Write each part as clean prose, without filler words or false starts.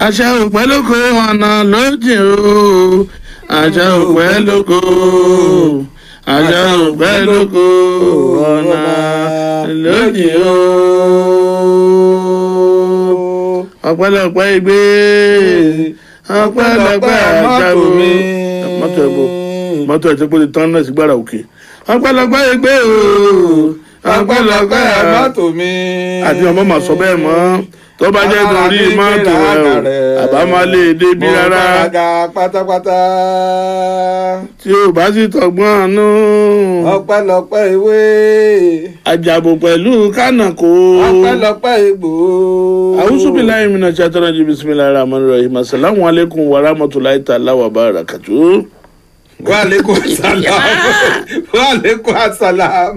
àṣà òpẹ́ lóko ọ̀nà lójìn o àṣà òpẹ́ lóko àṣà òpẹ́ lóko ọ̀nà lójìn o ọpẹ́lọpẹ́ igbe ọpẹ́lọpẹ́ àjàbò mi mọ́tò ẹ̀ tó pé tán náà sí gbára òkè ọpẹ́lọpẹ́ igbe o ọpẹ́lọpẹ́ mọ́tò mi àti ọmọ mà sọ bẹ́ẹ̀ mọ́ tó bá jẹ́ torí mọ́tò rẹ̀ àbá máa lè débi rárá pátápátá tí ò bá sì tọgbọ́n àánú ọpẹ́lọpẹ́ ìwé àjàbò pẹ̀lú kánàkó ọpẹ́lọpẹ́ ìgbò. àwùsùbíláì mìíràn tí a tọ́ra jí bisimilahi rahman rahim asalaamu aleykum wa rahmatulahi ta'ala wa barakatuh. wa aleykum salam wa aleykum salam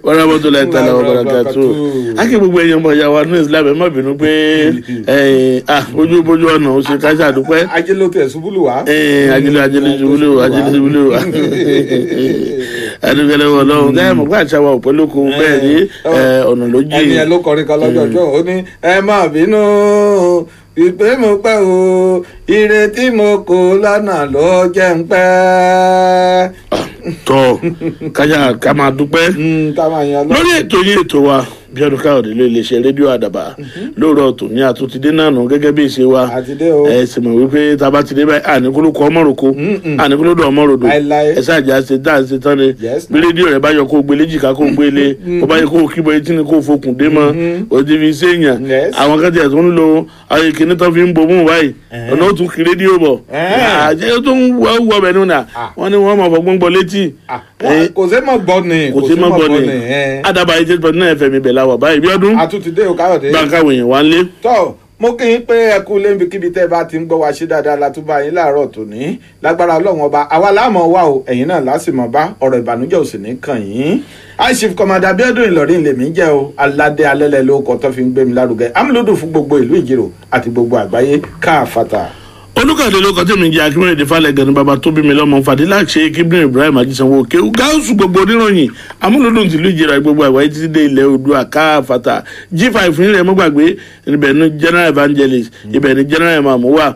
wa rahmatulahi ta'ala wa barakatuh. akí gbogbo èèyàn mọ̀ ìyá wa ní islam ẹ̀ má bínú pé ojú bójú ọ̀nà ó ṣe ká ṣàdúpẹ́. ajé ló tẹ̀ ṣubúlù wá. ajé ṣubúlù wá. adúgbẹ́lẹ́ wọ lọ́wọ́ gáyà mọ̀ pé àṣà wa ò pẹ́ lóko bẹ́ẹ̀ ni ọ̀nà ló jìn. ẹni ẹ ló kọrin kan lọ́jọ́ ọjọ́ ó ní ẹ má bínú ìpè mo pẹ́ o ìrètí mo kò lọ́nà ló jẹ́ ń pẹ́. tọ́ ká máa dúpẹ́ lórí ètò yìí ètò wa bí ọdún káyọ̀dé ló lè ṣe rédíò àdàbà lóòrọ̀ ọ̀tún ní àtúntìdé náà nù gẹ́gẹ́ bí ìṣe wa ẹ sì mọ̀ wípé tá a bá ti dé báyìí àníkúlùkọ ọmọrùkọ àníkúlùdọ ọmọròdò ẹ ṣáàjà ṣe dá ṣe tán ni bí rédíò rẹ bá yọ kó gbé léjìká kó gbé lé kó bá yẹ kó kíbọ etí ni kó fokùn dé mọ òdi fi séèyàn àwọn kan tiẹ̀ tó ń lo ayé kìíní tó fi ń bomú báyìí ọ̀nà ó tún kí rédíò bọ̀ àti tó ń wọ bẹ̀ nínú nà wọ́n ní wọ́n máa fọgbọ́n gbọ́ létí. kò sí mọ̀ gbọ́ ni kò sí mọ̀ gbọ́ ni àdàbà yìí jẹ́ pẹ̀lú náà ẹ̀fẹ̀ mi bẹ̀ láwọ̀ báyìí bí ọdún àtúntìdé o káyọ̀dé báńkà wòyìn wá ń lé. tọ́ mo kí n pé ẹ kú lẹ́nbikíbi tẹ́ bá ti ń gbọ́ wa ṣe dáadáa látúbà yín láàárọ̀ tòní lágbára ọlọ́run ọba àwa láàmọ̀ wá o ẹ̀yin náà lásìmọ̀ bá ọ̀rọ̀ ìbànújẹ́ ò sì ní kàn yín. aishif kọmọdé Abíọ́dún Ìlọrin lèmi jẹ́ o aládé alẹ́lẹ́ ló kọ́ tó fi ń gbé mi lárugẹ amúlòdù fún gbogbo ìlú Ìjẹ̀rò àti gbogbo àgbáyé káàfàtà. olùkàdé ló kọtí mi jẹ akínmọ̀lẹ́dẹ falẹ̀gàn ní baba tó bí mi lọ́mọ fàdílà ṣe kíbrin Ibrahim ajísanwó kéwù gáúsù gbogbo oníròyìn amúlòdùn tìlú Ìjẹ̀rò gbogbo àgbáyé títí dé ilẹ̀ Oòduà káfàtà G5 fún ilẹ̀ mọ́gbàgbé ibẹ̀ ní general evangelist ibẹ̀ ní general imamu wà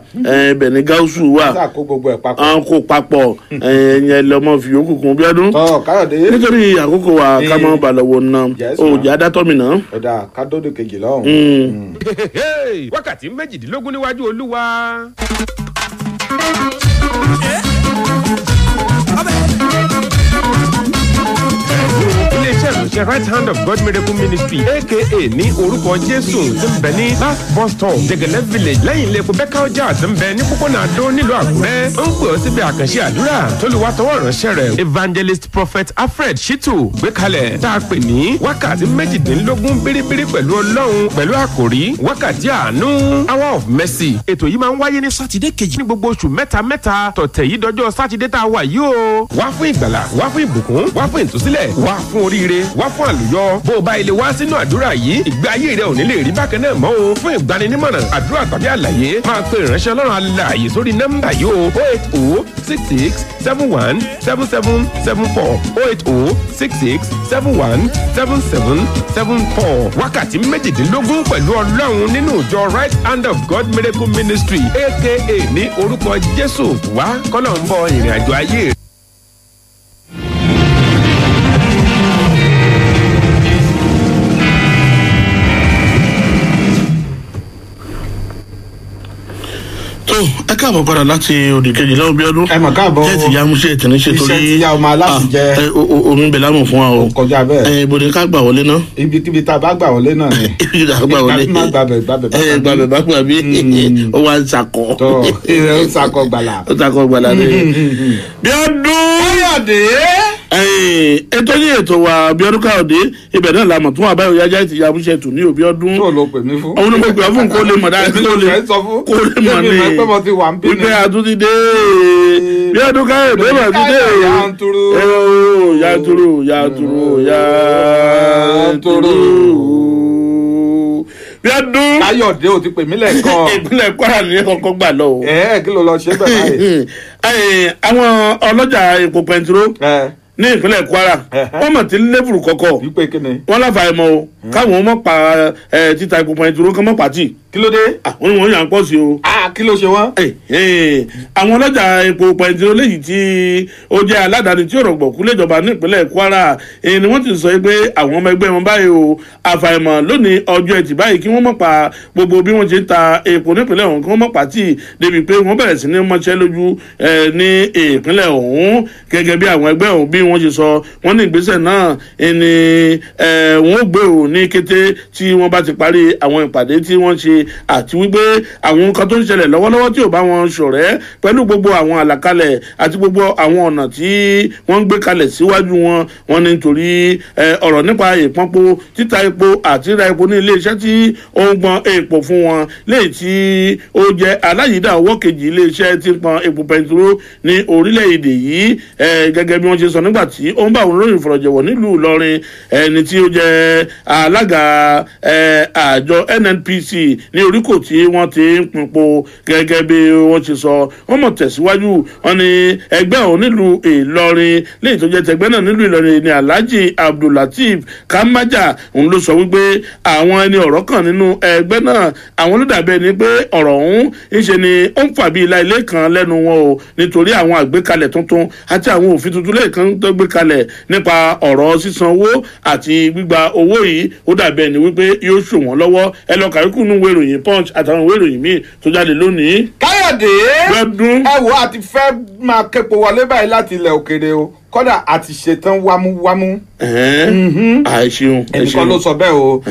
ibẹ̀ ní gáúsù wà àwọn kò papọ̀ ẹ̀yẹ lọ́mọ fi yòókù kún bí ọdún nítorí àkókò wa ká mọ́ balọ̀wọ̀ náà òòjà dátọ́mìnà. ọ̀dà kádódò kejì lọ́hùn. wákàtí méjìdínlógún níwájú Olúwa. iléeṣẹ́ ìránṣẹ́ right hand of God miracle ministry aka ní orúkọ Jésù tí ń bẹ ní last bus stop jẹgẹlẹ village lẹ́yìn ilé epo bẹ́ká ọjà tí ń bẹ ní pópónà Adó nílùú Àkúrẹ́ ń pè ọ́ síbi àkànṣe àdúrà t'Olúwa tọwọ́ ìránṣẹ́ rẹ̀ evangelist prophet Alfred Shitu gbé kalẹ̀ tá a pè ní wákàtí méjìdínlógún bíríbírí pẹ̀lú Ọlọ́run pẹ̀lú àkòrí wákàtí àánú hour of mercy. ètò yìí máa ń wáyé ní sátidé kejì ní gbogbo oṣù mẹ́ta tọ̀tẹ̀ yìí dọjọ́ sátidé tá a wà yìí o. wá fún ìgbàlà wá fún ìbùkún wá fún ìtúsílẹ̀ wá fún oríire wá fún àlùyọ. bó o bá ilé wá sínú àdúrà yìí ìgbé ayé rẹ ò ní lè rí bákan náà mọ́ o. fún ìgbaninímọ̀ràn àdúrà tàbí àlàyé máa pe ìránṣẹ́ Ọlọ́run alààyè sórí nọ́mbà yìí o 08066717774 wákàtí méjìdínlógún pẹ̀lú Ọlọ́run nínú ìjọ right hand of God miracle ministry aka ní orúkọ Jésù wá kọ́lọ̀ ń bọ ìrìn àjò ayé rẹ. ẹ káàbọ̀ padà láti òdì kejì lọ́wọ́ bí ọdún. ẹ mọ̀ káàbọ̀ jẹ́ ti ya mú ṣe ìtìní ṣe torí iṣẹ́ ti ya ọmọ aláṣẹ jẹ́ omi bẹ̀ lámù fún wa o. kọjá bẹ́ẹ̀. ibodè ká gbà wọlé ná. ibikíbi tá a bá gbà wọlé náà ni. ibi tá a gbà wọlé. gbàbẹ̀ bá gbà bí ó wá ń sakọ. ó ń sakọ gbàlà. ó sakọ gbàlà ni. bí ọdún. Káyọ̀dé. ètò yìí ètò wa bí ọdún Káyọ̀dé ibẹ̀ náà la mọ̀ tún àbáyọ yájá ti ya múṣẹ́ tù ní òbí ọdún. tó ló pè mí fún. òun ni mo gbà fún kó lè mọ̀ dáadáa kó lè mọ̀ ní wípé àtúntí dé bí ọdún Káyọ̀dé mà ti dé yanturu bí ọdún. Káyọ̀dé ò ti pè mí lẹ́ẹ̀kan. ìpínlẹ̀ Kwara ní kọ́kọ́ gbà lọ o. kí ló lọ ṣe bẹ́ẹ̀ báyìí. àwọn ọlọ́jà epo pẹntiró ní ìpínlẹ̀ Kwara wọ́n mọ̀ tí lẹ́bùrù kọ̀kọ̀ wọ́n láfàáyẹmọ́ o káwọn mọ̀ pa títa epo pẹntiró kan mọ̀ pàtì. kí ló dé. àwọn ìwọ̀n yà ń pọ̀ sí o. kí ló ṣe wọ́n. àwọn ọlọ́jà epo pẹntiró léyìí tí ó jẹ́ aládàáni tí ọ̀rọ̀ gbọ̀kú léjọba ní ìpínlẹ̀ Kwara ni wọ́n ti sọ pé àwọn ọmọ ẹgbẹ́ wọn báyìí o àfàìmọ̀ lónìí ọjọ́ ẹtì báyìí kí wọ́n mọ̀ pa gbogbo bí wọ́n ṣe ń ta epo nípínlẹ̀ ọ̀hún kí wọ́n mọ̀ pàtì débi pé wọ́n bẹ̀rẹ̀ sí ní mọ́ṣẹ́ lójú ní ìpínlẹ̀ ọ̀hún gẹ́gẹ́ bí àwọn ẹgbẹ́ ọ̀hún bí wọ́n ṣe sọ wọ́n ní ìgbésẹ̀ náà ni wọ́n gbé ò ní kété tí wọ́n bá ti parí àwọn ìpàdé tí wọ́n ṣe àti wípé àwọn nǹkan tó ń ṣẹlẹ̀ lọ́wọ́lọ́wọ́ tí ò bá wọn ṣọ̀rẹ́ pẹ̀lú gbogbo àwọn àlàkalẹ̀ àti gbogbo àwọn ọ̀nà tí wọ́n ń gbé kalẹ̀ síwájú wọn ní nítorí ọ̀rọ̀ nípa ìpọ́npọ̀ títa epo àti ra epo ní iléeṣẹ́ tí ó ń gbọn epo fún wọn léyìí tí ó jẹ́ aláyídá ọwọ́ kejì iléeṣẹ́ tí ń pọn epo pẹntiró ní orílẹ̀-èdè yìí gẹ́gẹ́ bí wọ́n ṣe sọ nígbà tí ó ń bá àwọn olóyìn ìfọ̀rọ̀jẹ̀wọ̀ nílùú Ìlọrin ẹni tí ó jẹ́ alága àjọ NNPC ní oríkò tí wọ́n ti ń pinpo gẹ́gẹ́ bí wọ́n ṣe sọ wọ́n mọ̀ tẹ̀síwájú wọn ni ẹgbẹ́ ọ̀hún nílùú Ìlọrin léyìí tó jẹ́ tẹgbẹ́ náà nílùú Ìlọrin ni Alhaji Abdulateef Kamaja òun ló sọ wípé àwọn ẹni ọ̀rọ̀ kan nínú ẹgbẹ́ náà àwọn ló dàbí ẹni pé ọ̀rọ̀ ọ̀hún ńṣe ni ó ń fà bí ilá ilé kan lẹ́nu wọn o nítorí àwọn àgbékalẹ̀ tuntun àti àwọn òfin tuntun lẹ́ẹ̀kan tó gbé kalẹ̀ nípa ọ̀rọ̀ sísan owó àti gbígba owó yìí ó dàbí ẹni wípé yóò ṣò wọ́n lọ́wọ́ ẹ lọ kàríkù nínú ìwé ìròyìn Punch àtàwọn ìwé ìròyìn míì tó jáde lónìí. Káyọ̀dé ẹ wo àti fẹ́ máa képo wọlé báyìí láti ilẹ̀ òkèèrè o kódà àti ṣetán wámúwámú. àìṣeun ẹnìkan ló sọ bẹ́ẹ̀ o.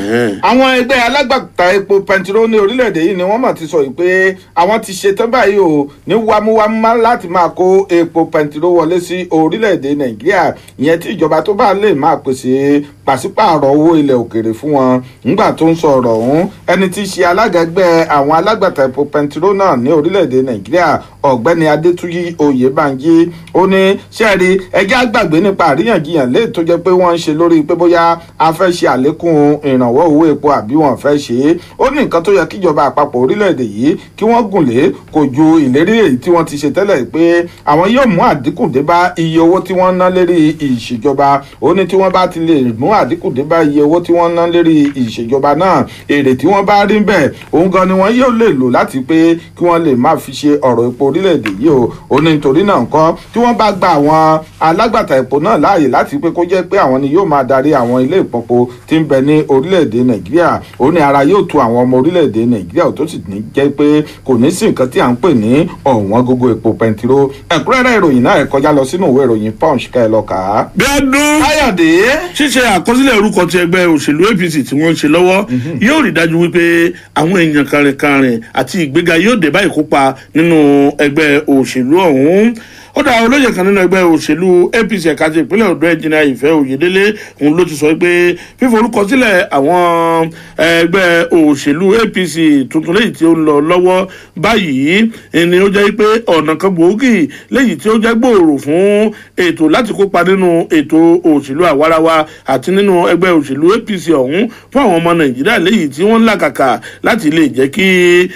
àwọn ẹgbẹ́ alágbàtà epo pẹntiró ní orílẹ̀-èdè yìí ni wọ́n mà ti sọ yìí pé àwọn ti ṣetán báyìí o ní wámúwámú láti máa kó epo pẹntiró wọlé sí orílẹ̀-èdè Nàìjíríà ìyẹn tí ìjọba tó bá lè máa pèsè pàṣípààrọ̀ owó ilẹ̀ òkèèrè fún wọn. nígbà tó ń sọ ọ̀rọ̀ ọ̀hún ẹni tí í ṣe alága ẹgbẹ́ àwọn alágbàtà epo pẹntiró náà ní orílẹ̀-èdè Nàìjíríà ọ̀gbẹ́ni Adétúnjì Oyèbánjí ó ní ṣẹ́ẹ̀rí ẹjẹ́ àgbàgbé nípa àríyànjiyàn lè tó jẹ́ pé wọ́n ń ṣe lórí pé bóyá a fẹ́ ṣe àlékún ìrànwọ́ owó epo àbí wọ́n fẹ́ ṣe é. ó ní nǹkan tó yẹ kíjọba àpapọ̀ orílẹ̀-èdè yìí kí wọ́n gùn lé kò ju ìlérí èyí tí wọ́n ti ṣe tẹ́lẹ̀ pé àwọn yóò mú àdínkù dé bá iye owó tí wọ́n ná lérí ìṣèjọba. ó ní tí wọ́n bá ti lè mú àdínkù dé bá iye owó tí wọ́n ná lérí ìṣèjọba náà èrè tí wọ́n bá rí bẹ́ẹ̀ òun gan ni wọ́n yóò lè lò láti pé kí wọ́n lè máa fi ṣe ọ̀rọ̀ epo orílẹ̀-èdè yìí o. ó ní nítorí náà nǹkan tí wọ́n bá gba àwọn alágbàtà epo náà láàyè láti pé kó jẹ́ pé àwọn ni yóò máa darí àwọn ilé ìpọnpo tí ń bẹ ní orílẹ̀-èdè Nàìjíríà. ó ní ara yóò tu àwọn ọmọ orílẹ̀-èdè Nàìjíríà tó sì ní jẹ́ pé kò ní sí nǹkan tí à ń pè ní ọ̀wọ́n gógó epo pẹntiró. ẹ̀kúnrẹ́rẹ́ ìròyìn náà ẹ kọjá lọ sínú ìwé ìròyìn Punch ká ẹ lọ kà á. bí ọdún Káyọ̀dé ṣíṣe àkọsílẹ̀ orúkọ ti ẹgbẹ́ òṣèlú APC tí wọ́n ń ṣe lọ́wọ́ yóò rí dájú wípé àwọn èèyàn kàrìnkàrìn àti ìgbéga yóò dé bá ìkópa nínú ẹgbẹ́ òṣèlú ọ̀hún. ó dá olóyè kan nínú ẹgbẹ́ òṣèlú APC ẹ̀ka ti ìpínlẹ̀ Ondo ẹnjìnìà Ìfẹ́ Oyèdélé òun ló ti sọ pé fíforúkọsílẹ̀ àwọn ẹgbẹ́ òṣèlú APC tuntun léyìí tí ó ń lọ lọ́wọ́ báyìí ni ó jẹ́ pé ọ̀nà kan gbòógì léyìí tí ó jẹ́ gbòòrò fún ètò láti kópa nínú ètò òṣèlú àwarawa àti nínú ẹgbẹ́ òṣèlú APC ọ̀hún fún àwọn ọmọ Nàìjíríà léyìí tí wọ́n ń làkàkà láti lè jẹ́ kí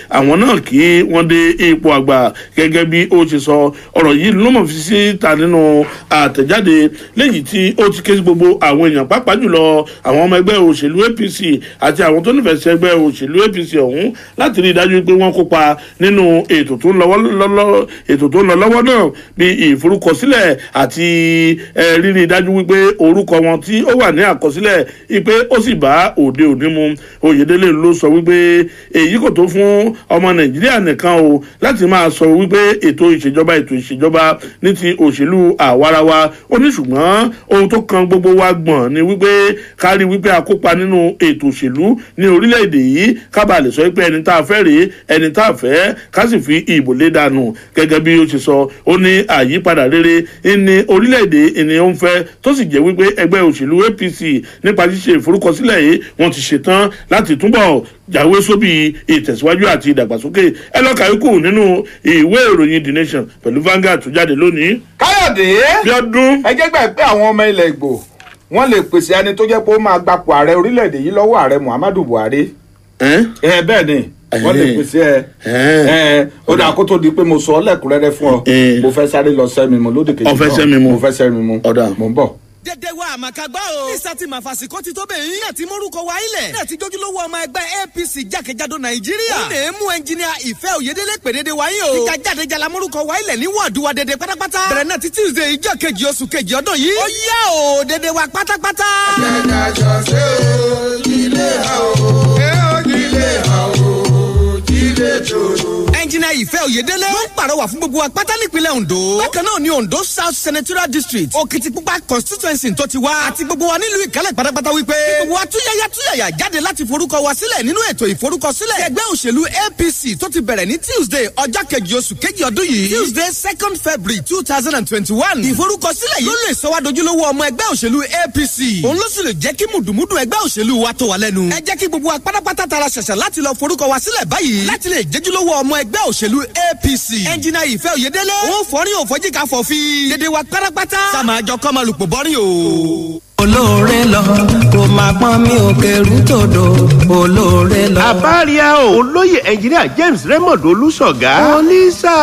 àwọn náà kí wọ́n dé ipò àgbà gẹ́gẹ́ bí ó ṣe sọ ọ̀rọ̀ yìí ló mọ̀ fi síta nínú àtẹ̀jáde léyìí tí ó ti ké sí gbogbo àwọn èèyàn pàápàá jùlọ àwọn ọmọ ẹgbẹ́ òṣèlú APC àti àwọn tó nífẹ̀ẹ́ sí ẹgbẹ́ òṣèlú APC ọ̀hún láti rí i dájú pé wọ́n kópa nínú ètò tó ń lọ lọ́wọ́ náà bí ìforúkọsílẹ̀ àti rírí i dájú wípé orúkọ wọn tí ó wà ní àkọsílẹ̀ wípé ó sì bá òde òní mu. Oyèdélé ló sọ wípé èyí kò tó fún ọmọ Nàìjíríà nìkan o láti máa sọ wípé ètò ìṣèjọba ní ti òṣèlú àwarawa ó ní ṣùgbọ́n ohun tó kan gbogbo wa gbọ̀n ni wípé ká rí wípé a kópa nínú ètò òṣèlú ní orílẹ̀-èdè yìí ká bàa lè sọ pé ẹni tá a fẹ́ rèé ẹni tá a fẹ́ ká sì fi ìbò lé dànù gẹ́gẹ́ bí ó ṣe sọ. ó ní àyípadà rere ní orílẹ̀-èdè ènìyàn ń fẹ́ tó sì jẹ́ wípé ẹgbẹ́ òṣèlú APC nípa ṣíṣe ìforúkọsílẹ̀ yìí wọ́n ti ṣetán láti túbọ̀ jáwé sóbì ìtẹ̀síwájú àti ìdàgbàsókè. ẹ lọ kàyókù nínú ìwé ìròyìn The Nation pẹ̀lú Vanguard tó jáde lónìí. Káyọ̀dé bí ọdún. ẹ jẹ́ gbà pé àwọn ọmọ ilẹ̀ Ìgbò wọ́n lè pèsè ẹni tó jẹ́ pé ó máa gbapò ààrẹ orílẹ̀-èdè yìí lọ́wọ́ ààrẹ Muhammadu Buhari. bẹ́ẹ̀ ni. wọ́n lè pèsè ẹ ó dà kó tó di pé mo sọ lẹ́kùnrẹ́rẹ́ fún ọ mo fẹ́ sáré lọ sẹ́mi mu lóde kejì náà mo fẹ́ sẹ́mi mu mo ń bọ̀. dédé wa àmàkàgbà o. nísà tí màfàsíkò ti tó bẹ̀yìn. ní àti mórúkọ wa ilẹ̀. ní àti jójúlówó ọmọ ẹgbẹ́ APC jákèjádò nàìjíríà. ó lè mú ẹnjìníà ìfẹ́ òyedèlé pè dédé wa yín o. kíkà jáde jala mórúkọ wa ilẹ̀ ní wọ́ọ̀dù wa dédé pátápátá. bẹ̀rẹ̀ náà ti Tuesday ìjọ kejì oṣù kejì ọdún yìí. ó yá o dédé wa pátápátá. ẹnjìníà ìfẹ́ òyedèlé ló ń pàrọwà fún gbogbo apáta nípínlẹ̀ Ondo. bákan náà ni Ondo South Senatorial District Òkìtìpupa constituency tó ti wá. àti gbogbo wa nílùú Ìkálẹ̀ pátápátá wípé gbogbo wa túyàyà jáde láti forúkọ wa sílẹ̀ nínú ètò ìforúkọsílẹ̀ ẹgbẹ́ òṣèlú APC tó ti bẹ̀rẹ̀ ní Tuesday ọjọ́ kejì oṣù kejì ọdún yìí Tuesday 2nd February 2021. ìforúkọsílẹ̀ yìí ló lè sọ wá dojúlówó ọmọ ẹgbẹ́ òṣèlú APC. òun ló sì lè jẹ́ kí mùdùmùdù ẹgbẹ́ òṣèlú wa tó wà lẹ́nu. ẹ jẹ́ kí gbogbo wa pátápátá tara ṣàṣà láti lọ forúkọ wa sílẹ̀ báyìí láti lè jẹ́júlówó ọmọ ẹgbẹ́ òṣèlú APC. ẹnjìnà ìfẹ́ òyedèlé ó fọ́rí òfojì ká fọ́ fi dédé wa pátápátá sàmájọ kọ́ máa lùpọ̀ bọ́rí o. olóore lọ kò máa pọ́n mi ò kẹrù tòdò olóore lọ. àbáríà o olóyè ẹnjìníà James Raymond Olúṣọ̀gá onísà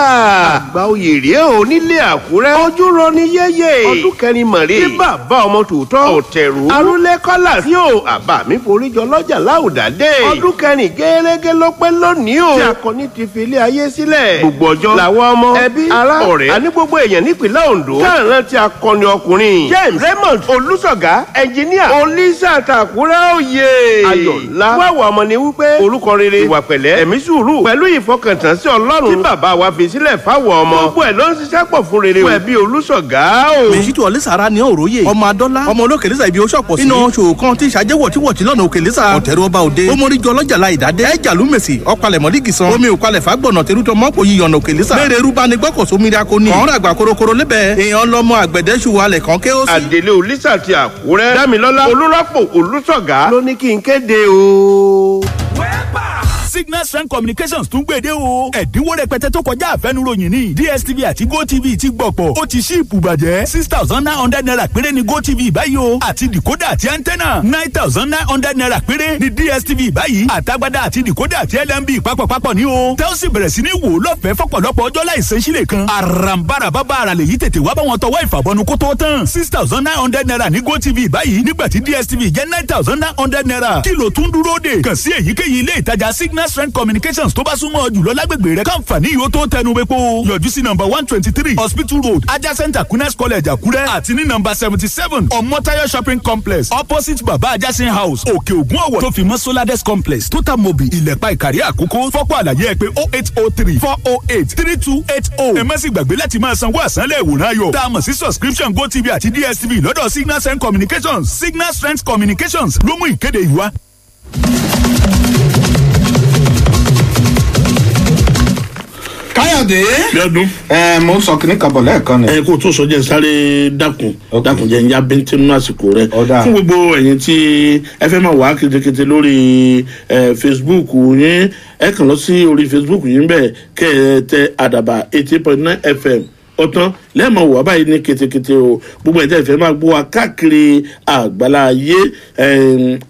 àgbà oyè rèé o nílé Àkúrẹ́ ojúrọ ní yẹ́yẹ́ ọdún kẹrin mọ̀rẹ́ tí bàbá ọmọ tòótọ́ ọ̀tẹ̀rù arúlé kọ́là sí o àbá mi foríjọ lọ́jà láwùdádé ọdún kẹrin gẹ́gẹ́ ló pẹ́ lónìí o tí akọni ti fi ilé ayé sílẹ̀ gbogbo ọjọ́ làwọn ọmọ ẹbí ará ọ̀rẹ́ àní gbogbo èèyàn nípìnlẹ̀ Ondo káàrán ti akọni ọkùnrin James Raymond Olúṣọ̀gá ẹnjìníà olísà tàkúrẹ́ òye ayọ̀ ńlá wàwọ̀ ọmọ ni wípé orúkọ rere ìwà pẹ̀lẹ́ ẹ̀mí sùúrù pẹ̀lú ìfọkàntán sí Ọlọ́run tí bàbá wa fi sílẹ̀ fáwọn ọmọ gbogbo ẹ̀ ló ń ṣiṣẹ́ pọ̀ fún rere fún ẹbí Olúṣọ̀gá o. Mèjìtú ọ̀lẹ́sàrà ni òróyè ọmọ adọ́lá ọmọ olókè lẹ́sà ibi oṣù ọ̀pọ̀ sí inú oṣù kan tí ìṣàjẹ́wọ̀ tí wọ̀tí lọ́nà òkè lẹ́sà ọ̀tẹ̀rù ọba òde ó mórí jọ ọlọ́jà la ìdádé ẹ̀jà lúmẹ̀sì ọ̀pálẹ̀ mọ́lígìsàn omi òpalẹ̀ fàgbọ̀nà tẹ̀rútọ̀ mọ́pò yíyọ̀nà òkè lẹ́sà mẹ́rẹ̀ rúbá ni gbọ́kọ̀só mi dáko ni ọ̀hún àgbà korokoro lébẹ̀ èèyàn lọ́mọ àgbẹ̀dẹ́sù alẹ̀ kan ké ó sí. àdèlé olísà ti Àkúrẹ́ Dámilọ́lá Olúrọ́pò Olúṣọ̀gá ló ní kí n kéde o. Signal Strength Communications tún gbèdé o. ẹ̀dínwó rẹpẹtẹ tó kọjá àfẹnuròyìn ní DSTV àti GoTV ti gbọ̀pọ̀. ó ti ṣíìpù bàjẹ́ 6,900 naira péré ni GoTV báyìí o. àti decoder àti antenna 9,900 naira péré ni DSTV báyìí. àtagbádá àti decoder àti LMB papọ̀ ní o. tẹ́ ó sì bẹ̀rẹ̀ sí ní wò lọ́fẹ̀ẹ́ fọ́pọ̀lọpọ̀ ọjọ́ láìsẹ̀ sílẹ̀ kan. àràǹbarà bàbá ara lè yí tètè wá bá wọn tọwọ́ ìfàbọnu kó tó tán. 6,900 naira ní GoTV báyìí nígbà tí DSTV jẹ́ 9,900 naira. kí ló tún dúró dè? kàn sí èyíkéyìí ilé ìtajà Signal Strength Communications tó bá súnmọ́ jùlọ lágbègbè rẹ̀ káǹfààní yìí ó tó tẹnu bẹ́pọ̀. yọjú sí nọ́mbà 123 Hospital Road adjacent Aquinas College Àkúrẹ́ àti ní nọ́mbà 77 Ọmọ́táyọ̀ Shopping Complex opposite Baba Ajasin House Òkè Ògùn Ọ̀wọ̀ tó fi mọ́ Solades Complex Total Mobi Ìlẹ̀pà Ìkàrí Àkókò fọ́pọ̀ àlàyé ẹ pé 0803 408 3280. ẹ má sì gbàgbé láti máa sanwó àsánlẹ̀ ìwòrán ayọ̀ tá a mọ̀ sí subscription GoTV àti DSTV lọ́dọ̀ Signal Strength Communications. Signal Strength Communications ló mú ìkéde yìí wá. Káyọ̀dé. Bíọ́dún. mo sọ kìnnì kan bọ̀ lẹ́ẹ̀kan ni. kó o tó sọ jẹ́ sáré dákun jẹ́ ń yá bíntín nínú àsìkò rẹ. fún gbogbo ẹ̀yin tí ẹ fẹ́ máa wá kétékété lórí Facebook yín ẹ kàn lọ sí orí Facebook yín bẹ́ẹ̀ kẹ́ ẹ tẹ Àdàbà 80.9 FM ọ̀tán lẹ́ẹ̀mọ̀ wà báyìí ní kétékété o gbogbo ẹ̀jẹ̀ ìfẹ́ máa gbọ́ wa káàkiri àgbàlá ayé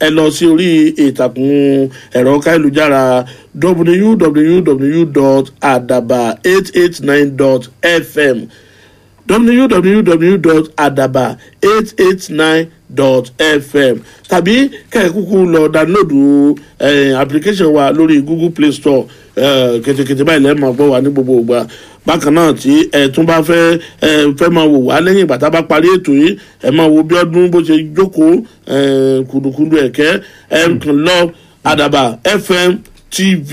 ẹ lọ sí orí ìtàkùn ẹ̀rọ káyélujára www.adaba889.fm www.adaba889.fm tàbí kẹ́ẹ̀kúkú lọ dánlódù application wa lórí Google Play Store kétékété báyìí lẹ́ẹ̀mọ̀ gbọ́ wa ní gbogbo ìgbà. bákan náà tí ẹ tún bá fẹ́ máa wò wá lẹ́yìn ìgbà tá a bá parí ètò yìí ẹ máa wo Bíọ́dún bó ṣe jókòó kùdùkùdù ẹ̀kẹ́ ẹ kàn lọ Àdàbà FM TV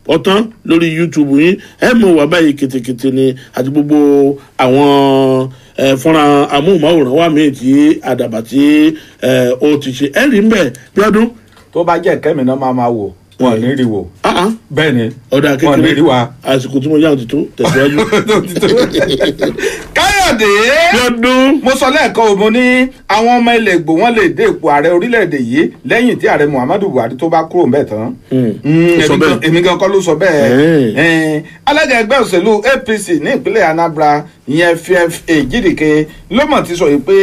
ọ̀tán lórí YouTube yín ẹ mọ̀ wá báyìí kétékété ni àti gbogbo àwọn fọ́nrán amóhùnmáwòrán wà míì tí Àdàbà tí ó ti ṣe ẹ rí mbẹ Bíọ́dún. tó bá jẹ́ kẹ́mi náà máa wò wọn ní rí wò. bẹ́ẹ̀ ni ọ̀dà kékeré wọn ní rí wa. àsìkò tí mo yá òtítọ́ tẹ̀síwájú. Káyọ̀. káyọ̀dé lọ́dún. mo sọ lẹ́ẹ̀kan o mo ní àwọn ọmọ ilẹ̀ Ìgbò wọn lè dé ipò ààrẹ orílẹ̀-èdè yìí lẹ́yìn tí ààrẹ Muhammadu Buhari tó bá kúrò ńbẹ̀ tán. èmi gan kọ́ ló sọ bẹ́ẹ̀. alága ẹgbẹ́ òṣèlú APC ní ìpínlẹ̀ Anambra ìyẹn FFA Jídìke ló mọ̀ ti sọ yìí pé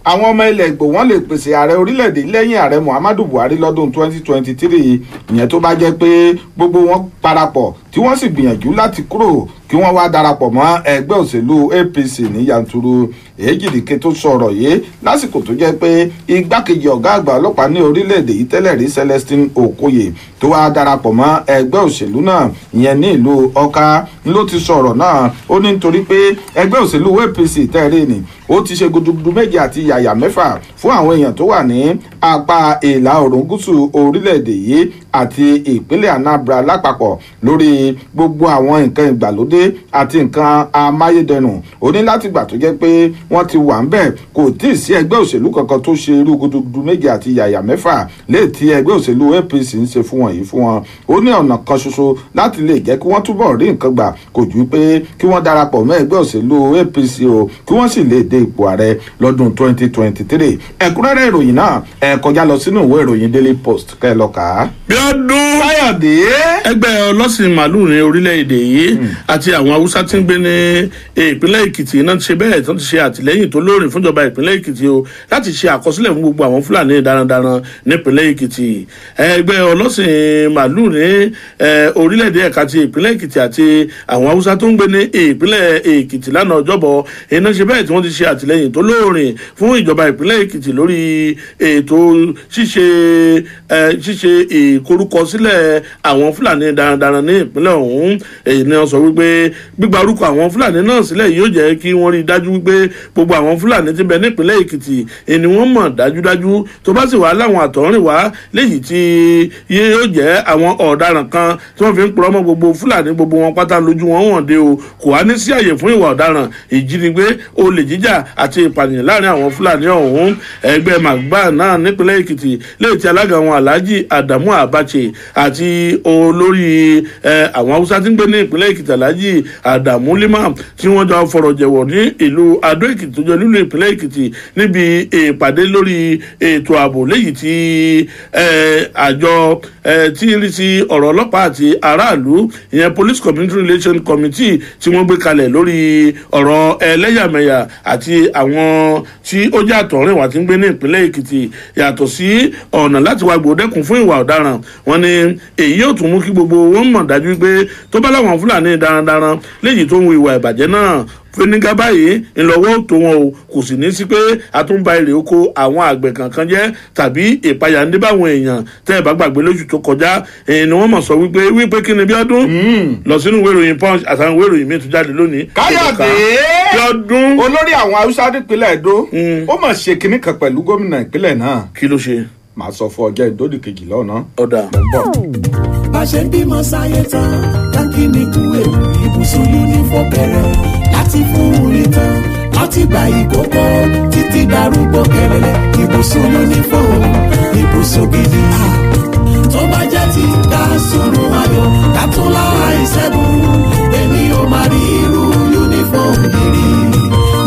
àwọn ọmọ ilẹ̀ Ìgbò wọn lè pèsè ààrẹ orílẹ̀-èdè lẹ́yìn ààrẹ Muhammadu Buhari lọ́dún 2023 ìyẹn tó bá jẹ́ pé gbogbo wọn parapọ̀ tí wọ́n sì gbìyànjú láti kúrò kí wọ́n wá darapọ̀ mọ́ ẹgbẹ́ òṣèlú APC ní yanturu. Jídìke tó sọ̀rọ̀ yìí lásìkò tó jẹ́ pé igbákejì ọ̀gá àgbà ọlọ́pàá ní orílẹ̀-èdè yìí tẹ́lẹ̀ rí Celestine Okoye tó wá darapọ̀ mọ́ ẹgbẹ́ òṣèlú náà ìyẹn ní ìlú Ọ̀ká ló ti sọ̀rọ̀ náà. ó ní nítorí pé ẹgbẹ́ òṣèlú APC tẹ́rẹ̀ ni ó ti ṣe gudugudu méje àti yàyà mẹ́fà fún àwọn èèyàn tó wà ní apá ìlà oòrùn gúúsù orílẹ̀-èdè yìí àti ìpínlẹ̀ Anambra lápapọ̀ lórí gbogbo àwọn nǹkan ìgbàlódé àti nǹkan amáyédẹrùn. ó ní látìgbà tó jẹ́ pé wọ́n ti wà ń bẹ̀ kò tí ì sí ẹgbẹ́ òṣèlú kankan tó ṣe irú gudugudu méje àti yàyà mẹ́fà léètí ẹgbẹ́ òṣèlú APC ń ṣe fún wọn yìí fún wọn. ó ní ọ̀nà kan ṣoṣo láti lè jẹ́ kí wọ́n túbọ̀ rí nǹkan gbà kò ju pé kí wọ́n darapọ̀ mọ́ ẹgbẹ́ òṣèlú APC o kí wọ́n sì lè dé ipò ààrẹ lọ́dún 2023. ẹ̀kúnrẹ́rẹ́ ìròyìn náà ẹ kọjá lọ sínú ìwé ìròyìn Daily Post kẹ́ ẹ lọ kà á. bí ọdún káyọ̀dé. ẹgbẹ́ ọlọ́sìn màálù ní orílẹ̀-èdè yìí àti àwọn haúsá tí ń gbé ní ìpínlẹ̀ Èkìtì náà ti ṣe bẹ́ẹ̀ tó ti ṣe àtìlẹ́yìn tó lóòrìn fúnjọba ìpínlẹ̀ Èkìtì o láti ṣe àkọsílẹ̀ fún gbogbo àwọn Fúlàní darandaran nípínlẹ̀ Èkìtì. ẹgbẹ́ ọlọ́sìn màálù ní orílẹ̀-èdè ẹ̀ka ti ìpínlẹ̀ Èkìtì àti àwọn haúsá tó ń gbé ní ìpínlẹ̀ Èkìtì lánàá ọjọ́bọ̀ iná ṣe bẹ́ẹ̀ tí wọ́n ti ṣe àtìlẹ́yìn tó lóòrìn fún ìjọba ìpínlẹ̀ Èkìtì lórí ètò ṣíṣe ìkorúkọsílẹ̀ àwọn Fúlàní darandaran ní ìpínlẹ̀ ọ̀hún. èyí ni wọ́n sọ wípé gbígba orúkọ àwọn Fúlàní náà sílẹ̀ yóò jẹ́ kí wọ́n rí i dájú wípé gbogbo àwọn Fúlàní tí ń bẹ nípínlẹ̀ Èkìtì ni wọ́n mọ̀ dájúdájú tó bá sì wà láwọn àtọ̀rìnwá léyìí tí yóò jẹ́ àwọn ọ̀daràn kan tí wọ́n fi ń purọ́ mọ́ gbogbo Fúlàní gbogbo wọn pátá lójú wọn hàn dé o kò wá ní sí àyè fún ìwà ọ̀daràn ìjínigbé olè jíjà àti ìpànìyàn láàrin àwọn Fúlàní ọ̀hún. ẹgbẹ́ Magba náà nípínlẹ̀ Èkìtì léyìí tí alága wọn Alhaji Adamu Abache àti olórí àwọn Haúsá tí ń gbé ní ìpínlẹ̀ Èkìtì Alhaji Adamu Lima tí wọ́n jọ fọ̀rọ̀ jẹ̀wọ̀ ní ìlú Adó Èkìtì tó jẹ́ nílùú ìpínlẹ̀ Èkìtì níbi ìpàdé lórí ètò ààbò léyìí tí àjọ tí ń rí sí ọ̀rọ̀ ọlọ́pàá àti aráàlú ìyẹn Police Community Relation Committee tí wọ́n gbé kalẹ̀ lórí ọ̀rọ̀ ẹlẹ́yàmẹ̀yà àti àwọn tí ó jẹ́ àtọ̀rìnwá tí ń gbé ní ìpínlẹ̀ Èkìtì yàtọ̀ sí ọ̀nà láti wá gbòdẹ́kùn fún ìwà ọ̀daràn. wọ́n ní èyí yóò tún mú kí gbogbo wọn mọ̀ dájú pé tó bá láwọn Fúlàní darandaran léyìí tó ń wu ìwà ìbàjẹ́ náà fúnigá báyìí ńlọ́wọ́ tó wọn o kò sì ní sí pé a tún ba èrè oko àwọn àgbẹ̀ kankan jẹ́ tàbí ìpayà ń dé báwọn èèyàn tẹ́ ẹ bá gbàgbé lóṣù tó kọjá èyí ni wọ́n mọ̀ sọ wípé kí ni bí ọdún lọ sínú ìwé ìròyìn Punch àtàwọn ìwé ìròyìn míì tó jáde lónìí. káyọ̀dé olórí àwọn Haúsá nípínlẹ̀ Ẹdó ó mọ̀ ṣe kinní kan pẹ̀lú gómìnà ìpínlẹ̀ náà. kí ló ṣe. màá sọ fún ọjọ́ ìdódì kejì lọ́nà. ọ̀dà bá ṣe ń bímọ sáyé tán káàkiri ní kúwèé ibùsùn uniform bẹ̀rẹ̀ láti fún orí tán láti gba ìkókó títí darúgbó kẹrẹlẹ ibùsùn uniform ibùsùn gidi. tó bá jẹ́ ti ká sùnú ayọ̀ ká tún lára ìṣẹ́gun èmi ò máa rí irú uniform gidi.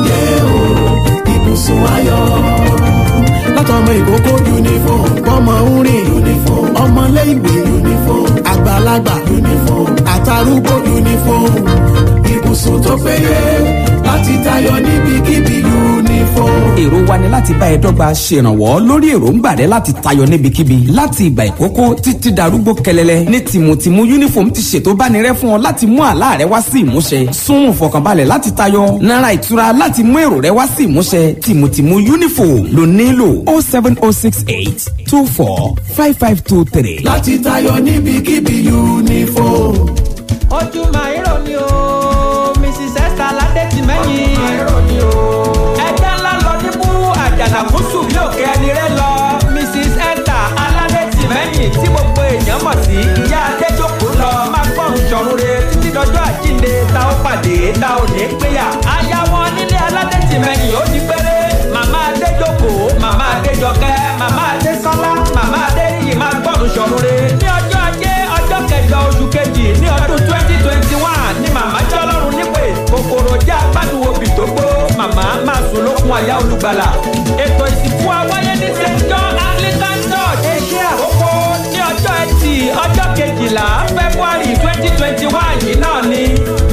yẹ o ibùsùn ayọ̀ látọmọ ìkókó uniform ọmọ orin uniform ọmọléèwé uniform àgbàlagbà uniform àtàrúgbó uniform ibùsùn tó péye láti tayọ níbikíbi uniform. èrò wa ni láti bá ẹ dọ́gba ṣèrànwọ́ lórí èròǹgbà rẹ láti tayọ níbikíbi láti ìgbà ìkókó títí darúgbó kẹlẹlẹ ní tìmùtìmù uniform ti ṣètò bánirẹ́ fún ọ láti mú àlá rẹ wá sí ìmúṣẹ sún fọkànbalẹ̀ láti tayọ náírà ìtura láti mú èrò rẹ wá sí ìmúṣẹ tìmùtìmù uniform ló nílò 07068245523. láti tayọ níbikíbi uniform. ojú máa ń rò ní o Mrs. Esther Aládétìmẹ́yìn ẹgbẹ́ ńlá lọ ní búrú àjànàkúsù bí òkè ẹni rẹ lọ Mrs. Esther Aládétìmẹ́yìn tí gbogbo èèyàn mọ̀ sí ìyá adéjókòó lọ máa gbọ́rùn sọ̀rùn re títí dọjọ́ àjíǹde tá ó pàdé tá ò ní péyà aya wọn nílé Aládétìmẹ́yìn ó di péré màmá adéjókòó màmá adéjọkẹ́ màmá adésọ́lá màmá adéyìn máa gbọ́rùn sọ̀rùn re ní ọjọ́ ajé ọjọ́ kẹjọ ìgbàlà ètò ìsìnkú awáyé ní st john anglican church èṣe àkókò ní ọjọ́ ẹtì ọjọ́ kejìlá february 2021 yìí náà ni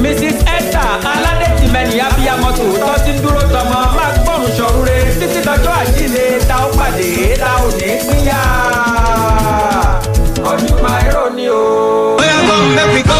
mrs esther aládétìmẹ́nì abiyamọ tòótọ́ ti ń dúró tọmọ máa gbọ́rùn ṣọ̀rúre títí dọjọ́ àjíǹde ta ó pàdé ta ò ní pínyà ọdún máa ń ni o. bóyá kó ń bẹ́ fi kó.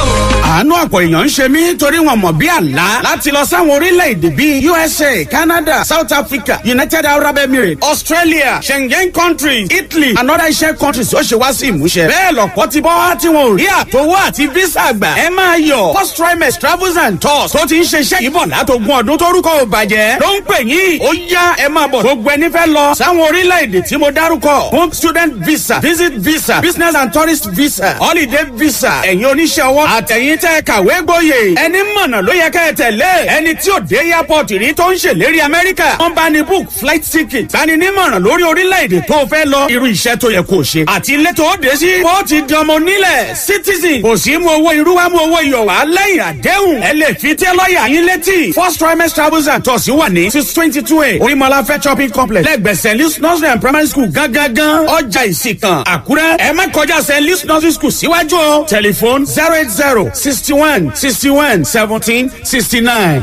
àánú ọ̀pọ̀ èèyàn ń ṣe mí torí wọn mọ̀ bí àlá láti lọ sáwọn orílẹ̀-èdè bíi usa canada south africa united arab emirates australia schengen countries italy and other asian countries ó ṣe wá sí ìmúṣẹ. bẹ́ẹ̀ lọ̀pọ̀ ti bọ́ tí wọn ò rí àtọwọ́ àti visa gbà. ẹ máa yọ̀ first trimester travels and tours tó ti ń ṣiṣẹ́ ìbọn látọ̀gún ọdún tórúkọ ò bàjẹ́ ló ń pè yín. ó yá ẹ máa bọ̀ gbogbo ẹni fẹ́ lọ sáwọn orílẹ̀-èdè tí mo dárúkọ fún student visa visit visa business and tourist visa holiday visa ẹ̀yin oníṣẹ́ ọwọ́ àtẹ̀yìn tẹ́ kàwé gboyè ẹni mọ̀nà ló yẹ kẹ́ ẹ tẹ̀lé ẹni tí ò dé airport rí tó ń ṣèlérí amẹ́ríkà wọ́n bá ní book flight ticket tani nímọ̀ràn lórí orílẹ̀-èdè tó fẹ́ lọ irú iṣẹ́ tó yẹ kó ṣe àti ilé tó dé sí ó ti di ọmọ onílẹ̀ citizen kò sí mú owó irú wa mú owó iyọ̀ wá lẹ́yìn àdéhùn ẹ lè fi tẹ́ lọ́ọ̀yà yín létí first trimester travels and tours wà ní 622 orímọ̀lá fẹ́ shopping complex lẹ́gbẹ̀ẹ́ st louis nursery and primary school gángan ọjà ìsìnkàn àkúrẹ́ ẹ má kọjá st louis nursery school síwájú o telephone 080 61 61 17 69.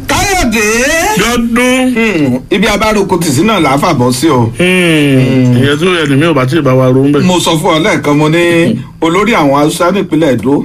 káyọ̀dé. lọ́dún. ibi abáròkọ tìsí náà là á fàbọ̀ sí o. ìyẹn tó yẹ ni mi ò bá tí ì bá wa ro ń bẹ̀. mo sọ fún ọ lẹ́ẹ̀kan mo ní olórí àwọn haúsá nípínlẹ̀ èdò ó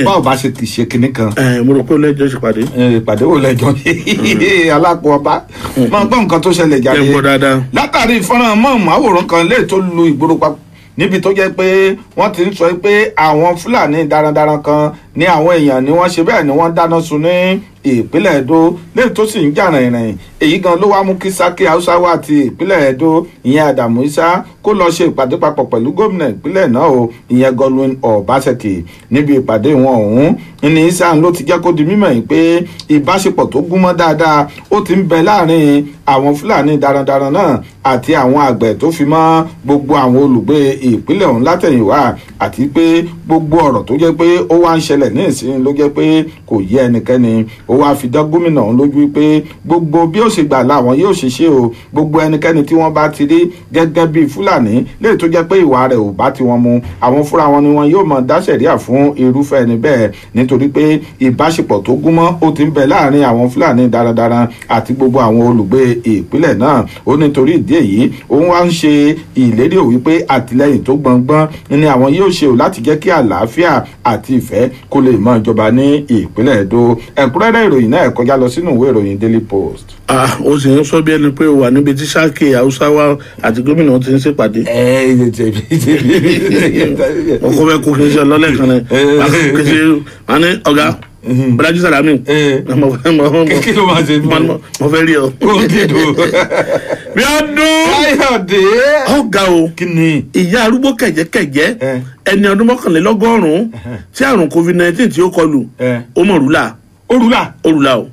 bá ọba ṣe kì í ṣe kinní kan. mo rò pé ó lẹ́jọ́ ṣèpàdé. ìpàdé wo lẹ́jọ́ alápò ọba máa gbọ́ nǹkan tó ṣẹlẹ̀ jáde. ẹ gbọ́ dáadáa. látàrí fọ́nrán mọ́ àwòrán kan lè tó lu ìgboro papọ̀ níbi tó jẹ́ pé wọ́n ti ń sọ pé àwọn fúlàní darandaran kan ní àwọn èèyàn ni wọ́n ṣe bẹ́ẹ̀ ni wọ́n dáná sun ní ìpínlẹ̀ èdò lẹ́yìn tó sì ń jà rìnrìn èyí gan ló wá mú kí Saki Hausa wá ti ìpínlẹ̀ èdò ìyẹn Adamu Isa kó lọ ṣe ìpàdé papọ̀ pẹ̀lú gómìnà ìpínlẹ̀ náà o ìyẹn Godwin Obaseki níbi ìpàdé wọn ọ̀hún ní Isa ló ti jẹ́ kó di mímọ̀ yìí pé ìbáṣepọ̀ tó gúnmọ́ dáadáa ó ti ń bẹ láàrin àwọn fúlàní darandaran náà àti àwọn àgbẹ̀ tó fi mọ́ gbogbo àwọn olùgbé ìpínlẹ̀ ọ̀hún látẹ̀yìnwá àti pé gbogbo ọ̀rọ̀ tó jẹ́ pé ó wá ń ṣẹlẹ̀ ní ìsìn ló jẹ́ pé kò yé ẹnikẹ́ni ó wá fi dá gómìnà ọ̀hún lójú pé gbogbo bí ó ṣe gbà láwọn yóò ṣe ṣe o gbogbo ẹnikẹ́ni tí wọ́n bá ti rí gẹ́gẹ́ bí fúlàní lè tó jẹ́ pé ìwà rẹ̀ ò bá ti wọn mu àwọn fúnra wọn ni wọn yóò mọ̀ dá sẹ̀ríà fún irúfẹ́ ẹni bẹ́ẹ̀ nítorí pé ìbáṣepọ̀ tó gúnmọ́ ó ti ń bẹ láàrin àwọn fúlàní darandaran àti gbogbo àwọn olùgbé ìpínlẹ̀ náà ó nítorí ìdí èyí òun wá ń ṣe ìlérí òwí pé àtìlẹ́yìn tó gbọngbọ́n ni àwọn yóò ṣe ò láti jẹ́ kí àlàáfíà àti ìfẹ́ kó lè mọ ìjọba ní ìpínlẹ̀ èdò ẹ̀kúnrẹ́rẹ́ ìròyìn náà kọjá lọ sínú ìwé ìròyìn Daily Post. ó sì ń sọ bí ẹni pé ó wà níbi tí Saki Hausa wa àti gómìnà ti ń ṣèpàdé. ọkọ bẹ kó kí n ṣe lọ́lẹ̀ kan náà kí n ṣe wọn ní ọ̀gá bọ́lájú sàlámì kí ló máa ṣe fún mo fẹ́ rí ọ. bí ọdún káyọ̀dé. ọ̀gá o ìyá arúgbó kẹ̀jẹ́kẹ̀jẹ́ ẹni ọdún mọ́kànlélọ́gọ́rùn-ún tí àrùn COVID-19 tí ó kọlù ó mọ̀ rúlà. orula o.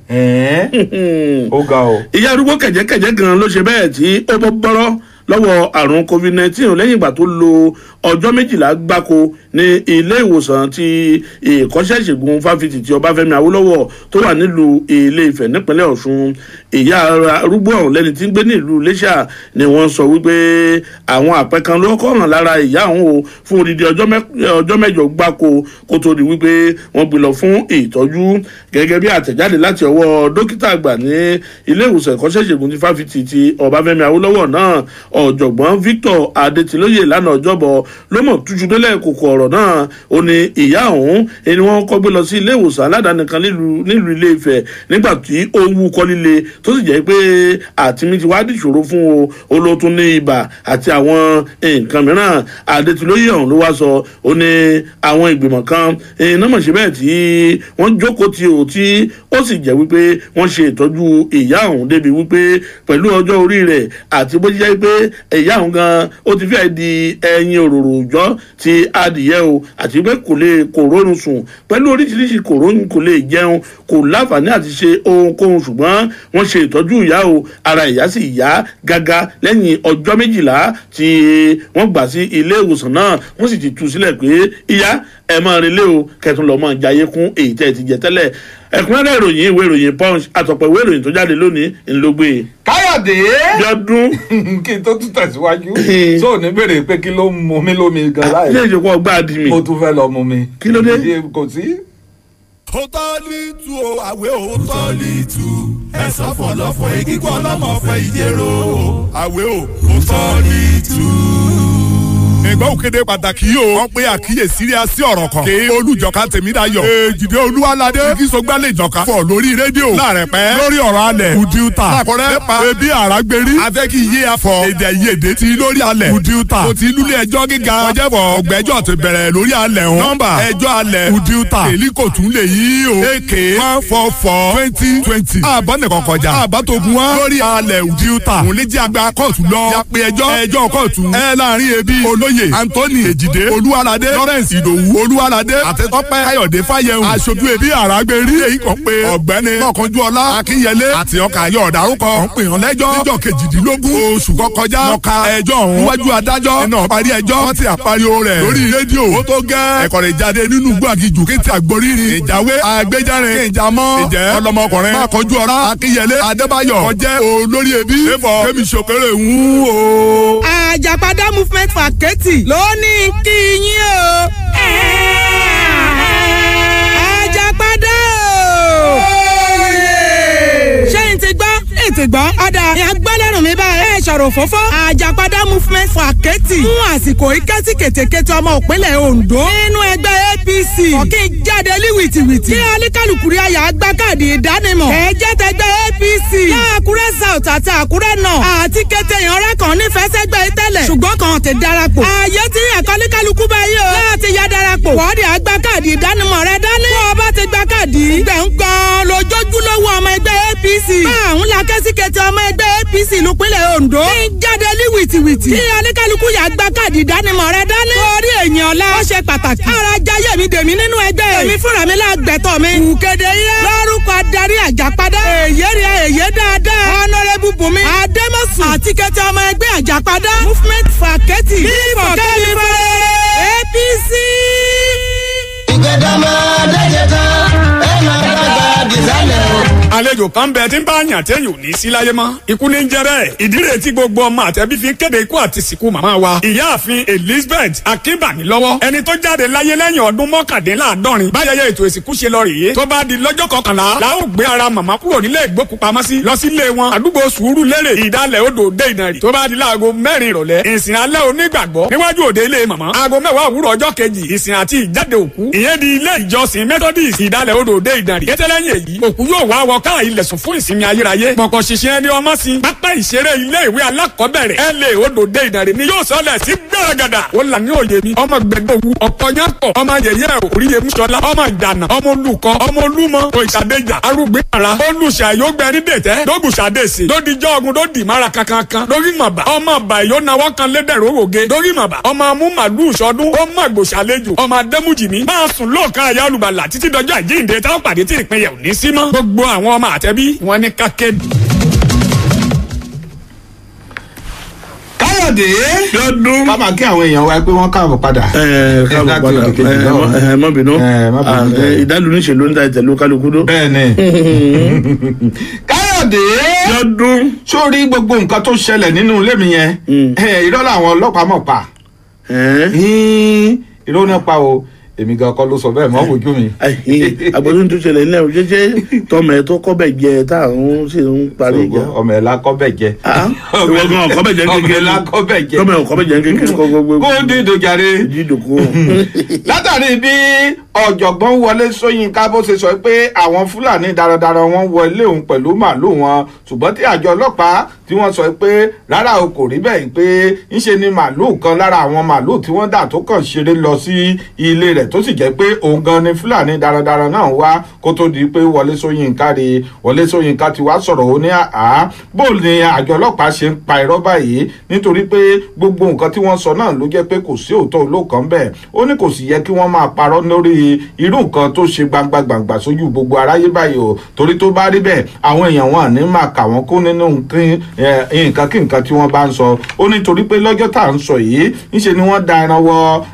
ó ga o. ìyá arúgbó kẹ̀jẹ́kẹ̀jẹ́ gan ló ṣe bẹ́ẹ̀ tí ó bọ́ bọ́rọ́ lọ́wọ́ àrùn COVID-19 lẹ́yìn ìgbà tó lo ọjọ́ 12 gbáko ní ilé ìwòsàn ti ìkọ́ṣẹ́ ìṣègùn fáfitì ti Ọbáfẹ́mi Awólọ́wọ̀ tó wà nílùú Ilé Ifẹ̀ nípínlẹ̀ Ọ̀ṣun. ìyá arúgbó ọ̀hún lẹ́ni tí ń gbé ní ìlú Iléṣà ni wọ́n sọ wípé àwọn àpẹ kan ló kọ́ hàn lára ìyá ọ̀hún o fún odidi ọjọ́ 8 gbáko kó tó di wípé wọ́n gbé lọ fún ìtọ́jú gẹ́gẹ́ bí àtẹ̀jáde láti ọwọ́ dókítà àgbà ní ilé ìwòsàn ìkọ́ṣẹ́ ìṣègùn ti fáfitì ti Ọbáfẹ́mi Awólọ́wọ̀ náà ọ̀jọ̀gbọ́n Victor Adétilóyè lánàá ọjọ́bọ̀ ló mọ̀ tújú délẹ̀ kòkò ọ̀rọ̀ náà ó ní ìyá ọ̀hún ẹni wọ́n kọ́ gbé lọ sí ilé ìwòsàn aládàáni kan nílùú Ilé Ifẹ̀ nígbà tí ó wú kọ́ líle tó sì jẹ́ pé àtìmí ti wá dìṣòro fún o olótún ní ibà àti àwọn nǹkan mìíràn Adétilóyè ọ̀hún ló wá sọ ó ní àwọn ìgbìmọ̀ kan iná mọ̀ ṣe bẹ́ẹ̀ tí wọ́n jókòó tí ó sì jẹ́ wípé wọ́n ṣe ìtọ́jú ìyá ọ̀hún débi wípé pẹ̀lú ọjọ́ orí rẹ̀ àti bó jẹ́ pé ìyá òun gan ó ti fẹ́ di ẹyin òróró òòjọ́ ti adìyẹ o àti pé kò rórun sùn pẹ̀lú oríṣiríṣi kò lè jẹun kò láǹfààní àti ṣe ohunkóhun ṣùgbọ́n wọ́n ṣe ìtọ́jú ìyá o ara ìyá sì yá gágá lẹ́yìn ọjọ́ 12 tí wọ́n gbà sí ilé ìwòsàn náà wọ́n sì ti tú sílẹ̀ pé ìyá ẹ máa relé o kẹtùn lọ́ọ́ máa jayé kún èyí tẹ́ ẹ ti jẹ tẹ́lẹ̀ ẹ̀kúnrẹ́rẹ́ ìròyìn ìwé ìròyìn punch àtọ̀pọ̀ ìwé ìròyìn tó jáde lónìí ńlọgbé. káyọ̀dé Bíọ́dún. kí n tó tún tẹ̀síwájú tó ní béèrè pé kí ló mú mi lómi gan láì. ilé ìjọba ọgbà àdì mi. mo tún fẹ́ lọ mú mi. kí ló dé. kò sí. Òtọ́lítù o àwẹ̀ òtọ́lítù ẹ̀sán fọlọ́fọ egígbọ́ ọlọ́mọ fẹ́ ìdérò àwẹ̀ òtọ́lítù. ẹ̀gbọ́n òkèdè pàtàkì yìí o wọ́n pé àkíyèsí rí así ọ̀rọ̀ kan kí olùjọ́ka Tèmídayọ̀ èjìdé olúwaládé kí sọgbálẹ̀ ìjọka fọ̀ lórí rédíò láàrẹ̀ pẹ́ lórí ọ̀rọ̀ alẹ̀ ùdíùtà lákọ̀rẹ́ nípa ebi àràgbérí afẹ́kí yé afọ èdè ìyèdè ti lórí alẹ̀ ùdíùtà kò ti lúlé ẹjọ́ gíga ọjẹ́bọ̀ ọgbẹ́jọ́ ti bẹ̀rẹ̀ lórí alẹ̀ ọ̀hún nọ́mbà ẹjọ́ alẹ̀ ùdíùtà èlí kò tún lè yí o èké 144/2020 àbọ̀ nìkan kọjá àbátogun wa lórí alẹ̀ ùdíùtà òun lè jẹ́ àgbà kóòtù lọ yàpé ẹjọ́ kóòtù láàrin ebi olóyè Anthony Èjìdé Olúwaládé Lawrence Ìdòwú Olúwaládé àtẹtọ́pẹ́ Káyọ̀dé Fáyẹ̀hùn aṣojú ebi àràgbérí èyí kan pé ọ̀gbẹ́ni Mọ̀kànjúọlá Akínyẹlé àti ọkà ayọ̀ ọ̀dàrúkọ ń pè hàn lẹ́jọ́ níjọ́ 18 oṣù kọkọjá lọ́ka ẹjọ́ ọ̀hún níwájú adájọ́ iná parí ẹjọ́ wọ́n ti àpariwo rẹ̀ lórí rédíò ó tó gẹ́ ẹ̀kọ́rẹ́ jáde nínú gbàgìjù kéńtì àgbórírin ìjàwé àgbéjáre ìjàmọ́ ìjẹ́ ọlọmọkùnrin Mọ̀kànjúọlá Akínyẹlé Adébáyọ̀ ọjẹ́ olórí ebi ẹ̀fọ́ Kẹ́mi Ṣòkèrè ń o. Àjàpadà movement for Kétì ló ní kí yín o. Àjàpadà o. ṣé n ti gbọ́ ètè gbọ́ ọ̀dà ìyàgbọ́lẹ́rùn mi báyìí ẹ̀ ṣọ̀rọ̀ fófó. Àjàpadà movement for Kétì fún àsìkò ìkẹ́sì kètékété ọmọ òpínlẹ̀ Ondo nínú ẹgbẹ́ APC ọ̀kí jáde líwìtìwìtì kí alíkàlùkù rí àyà gbá káàdì ìdánimọ̀ ẹ̀jẹ̀ tẹgbẹ́ APC láàkúrẹ́ south àti àkúrẹ́ north àti kété ìyanrẹ́ kan nífẹ̀ẹ́ sẹ́gbẹ́ tẹ́lẹ̀ ṣùgbọ́n kan ti darapọ̀ ààyè tí àkọlíkàlùkù báyìí o láti ya darapọ̀ wọ́ọ̀dì àgbà káàdì ìdánimọ̀ rẹ dání bó o bá ti gba káàdì gbẹ̀ ń gan lójoojúlówó ọmọ ẹgbẹ́ APC báwọn la kẹ́síkẹ́tì ọmọ ẹgbẹ́ APC lùpínlẹ̀ Ondo ń jáde líwìtìwìtì kí alíkàlùkù yà gbà káàdì ìdánimọ̀ rẹ dání lórí èèyàn ọ̀la ó ṣe pàtàkì ara jayé mi dèmi nínú ẹgbẹ́ èmi fúnra mi lágbẹ̀tọ̀ mi kùkéde yẹ lórúkọ adarí Àjàpadà èyí dáadáa honourable Bùnmi Adémọ̀sùn àti kẹtẹ ọmọ ẹgbẹ́ Àjàpadà movement for Kétì bífọ̀ kẹ́mi fọ́lẹ́ APC. ìgbẹ́dàmọ́ dájẹ́ tán ẹ̀ máa dàgbà dìsálẹ̀ o. àlejò kan bẹ tí ń bá yàn téèyàn ò ní sí láyé mọ́ ikú ní jẹrẹ ìdí rẹ̀ tí gbogbo ọmọ àtẹbí fi kéde ikú àti sìnkú màmá wa ìyáàfin Elizabeth Akínbàmílọ́wọ́ ẹni tó jáde láyé lẹ́yìn ọdún mọ́kàndínláàádọ́rin báyẹyẹ ètò ìsìnkú ṣe lọ rèé tó bá di lọ́jọ́ 11 la ó gbé ara màmá kúrò nílé ìgbókùpamọ́sí lọ sí ilé wọn àdúgbò Sùúrùlérè ìdálẹ̀ odò dé ìdànrì tó bá di láago 4 ìrọ̀lẹ́ ìsìn alẹ́ onígbàgbọ́ níwájú òde ilé màmá aago 10 òwúrọ̀ ọjọ́ kejì ìsìn àti ìjáde òkú ìyẹn di ilé ìjọsìn Methodist ìdálẹ̀ odò dé ìdànrì kẹtẹlẹ́yìn èyí òkú yóò wá wọ káà ilẹ̀ sùn fún ìsinmi ayérayé pọ̀pọ̀ ṣiṣẹ́ ẹni ọmọ sí pápá ìṣeré ilé ìwé alákọ̀ọ́bẹ̀rẹ̀ LA odò dé ìdànrè ni yóò sọlẹ̀ sí gbẹ̀rẹ̀gàdà ó là ní òye mi ọmọ gbẹdọ̀wù ọ̀pọ̀ yàtọ̀ ọmọ yẹyẹ òríye mùsọ̀lá ọmọ ìjànà ọmọ olùkọ́ ọmọ olúmọ òṣàdéjà arúgbìnara olùṣàyọ̀gbẹ̀rí dètẹ́ lógùṣàdèsè lódìjọ́ ogun lódì mára kankan lórí màbà ọmọ àbà yóò nawọ́ kan lédèrè òwòge lórí màbà ọmọ amú màlúù sọdún ó mọ àgbòṣàlejò ọmọ adémùjìmí máa sùn lóòka àyà olùbàlà títí dọjọ́ àjíǹde táwọn pàdé tí ìpínyà ò ní sí mọ́ gbogbo àwọn ọmọ àtẹbí wọn ní kákéèdì. Káyọ̀dé lọ́dún ká máa kí àwọn èèyàn wa pé wọ́n káàbọ̀ padà. káàbọ̀ padà mọ́ bínú ìdálù níṣẹ́ ló ń da ìtẹ̀lú kálukú dó. bẹ́ẹ̀ni Káyọ̀dé lọ́dún sórí gbogbo nǹkan tó ṣẹlẹ̀ nínú ilé mi yẹn irọ́ làwọn ọlọ́pàá mọ̀ pa irọ́ náà pa o èmi gan kọ́ ló sọ bẹ́ẹ̀ mọ́ wojú mi. àgbọ̀dún tó ṣẹlẹ̀ nílẹ̀ òjèjì tọmọ ẹ tó kọ́bẹ̀ jẹ táwọn sì ń parí ìjà. ọmọ ẹ la kọ́bẹ̀ jẹ. ìwọ gan ọkọ́bẹ̀ jẹ kékeré. ọmọ ẹ la kọ́bẹ̀ jẹ. tọmọ ẹ ọkọ́bẹ̀ jẹ kékeré kọ́ gbogbo. kó dídò jàre. dídò kó. látàrí bí ọ̀jọ̀gbọ́n Wọlé Ṣóyínká bó ṣe sọ pé àwọn Fúlàní darandaran wọn wọlé òun pẹ̀lú màálùú wọn ṣùgbọ́n tí àjọ ọlọ́pàá tí wọ́n sọ pé rárá o kò rí bẹ́ẹ̀ pé ńṣe ni màálùú kan lára àwọn màálùú tí wọ́n dà tó kàn ṣeré lọ sí ilé rẹ̀ rẹ̀ tó sì jẹ́ pé òun gan ni Fúlàní darandaran náà wá kó tó di pé Wọlé Ṣóyínká ti wá sọ̀rọ̀ ó ní bó ni àjọ ọlọ́pàá ṣe ń pa irọ́ báyìí nítorí pé gbogbo nǹkan tí wọ́n sọ náà ló jẹ́ pé kò sí òótọ́ olóòkan bẹ́ẹ̀ ó ní kò sì yẹ kí wọ́n máa parọ́ lórí irú nǹkan tó ṣe gbangba sójú gbogbo aráyé báyìí o torí tó bá rí bẹ́ẹ̀ àwọn èèyàn wọn ní máa kà wọ́n kó nínú nǹkan kí nǹkan tí wọ́n bá ń sọ ó ní torí pé lọ́jọ́ tá à ń sọ yìí ńṣe ni wọ́n da ẹran wọ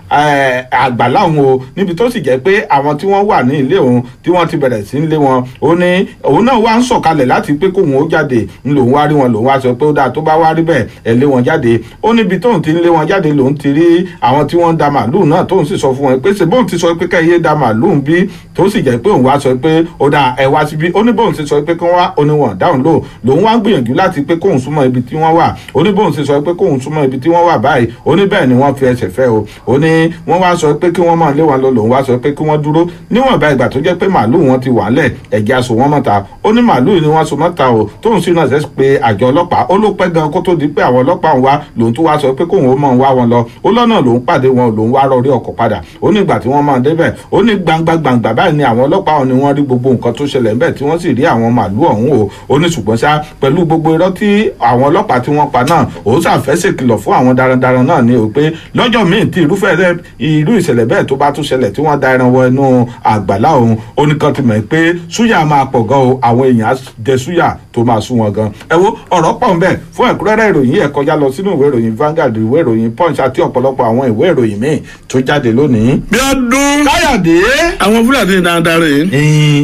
àgbàlá òun o níbi tó sì jẹ́ pé àwọn tí wọ́n wà ní ilé òun tí wọ́n ti bẹ̀rẹ̀ sí ń lé wọn ó ní òun náà wá ń sọ̀kalẹ̀ láti pé kóun ó jáde ń lòun wá rí wọn lòun wá sọ pé ó dáa tó bá wá rí bẹ́ẹ̀ ẹ̀ lé wọn jáde ó níbi tóun ti ń lé wọn jáde lòun ti rí àwọn tí wọ́n ń da màálùú náà tóun sì sọ fún wọn pé ṣe bóun ti sọ pé kẹ́yẹ da màálùú bí tó sì jẹ́ pé òun wá sọ pé ó dáa ẹ wá síbí ó ní bóun ti sọ pé kí wọ́n wá oníwọ̀n dáhùn lò lòun wá ń gbìyànjú láti pé kóun súnmọ́ ibi tí wọ́n wà ó ní bóun ti sọ pé kóun súnmọ́ ibi tí wọ́n wà báyìí ó ní bẹ́ẹ̀ ni wọ́n fi ẹsẹ̀ fẹ́ o ó ní wọ́n wá sọ pé kí wọ́n máa lé wọn lọ lòun wá sọ pé kí wọ́n dúró níwọ̀nba ìgbà tó jẹ́ pé màálùú wọn ti wà ńlẹ̀ ẹ̀jẹ̀ aṣọ wọn mọ́ta ó ní màálùú ni wọ́n so mọ́ta o tóun sì náà ṣe pé àjọ ọlọ́pàá ó ló pẹ́ gan kó tó di pé àwọn ọlọ́pàá ń wá lòun tó wá sọ pé kóun ó mọ̀ ń wá wọn lọ ó lọ́nà lòun pàdé wọn lòun wá rọrí ọkọ̀ padà ó ní ìgbà tí wọ́n máa débẹ̀ ó ní gbangba báyìí ni àwọn ọlọ́pàá ọ̀hún ni wọ́n rí gbogbo nǹkan tó ṣẹlẹ̀ ńbẹ̀ tí wọ́n sì rí àwọn màálùú ọ̀hún o ó ní ṣùgbọ́n ṣá pẹ̀lú gbogbo irọ́ tí àwọn ọlọ́pàá tí wọ́n pa náà ó ṣàfẹ́ ṣèkìlọ̀ fún àwọn darandaran náà ni o pé lọ́jọ́ míì tí irúfẹ́ irú ìṣẹ̀lẹ̀ bẹ́ẹ̀ tó bá tún ṣẹlẹ̀ tí wọ́n da ẹran wọ inú àgbàlá òun ó ní kan ti mọ̀ pé súyà máa pọ̀ gan o àwọn èèyàn jẹ súyà tó máa sún wọn gan ẹ wo ọ̀rọ̀ pọ̀ ńbẹ̀ fún ẹ̀kúnrẹ́rẹ́ ìròyìn ẹ̀ kọjá lọ sínú ìwé ìròyìn Vanguard ìwé ìròyìn Punch àti ọ̀pọ̀lọpọ̀ àwọn ìwé ìròyìn míì tó jáde lónìí. bí ọdún Káyọ̀dé àwọn Fúlàní dáadáa rèé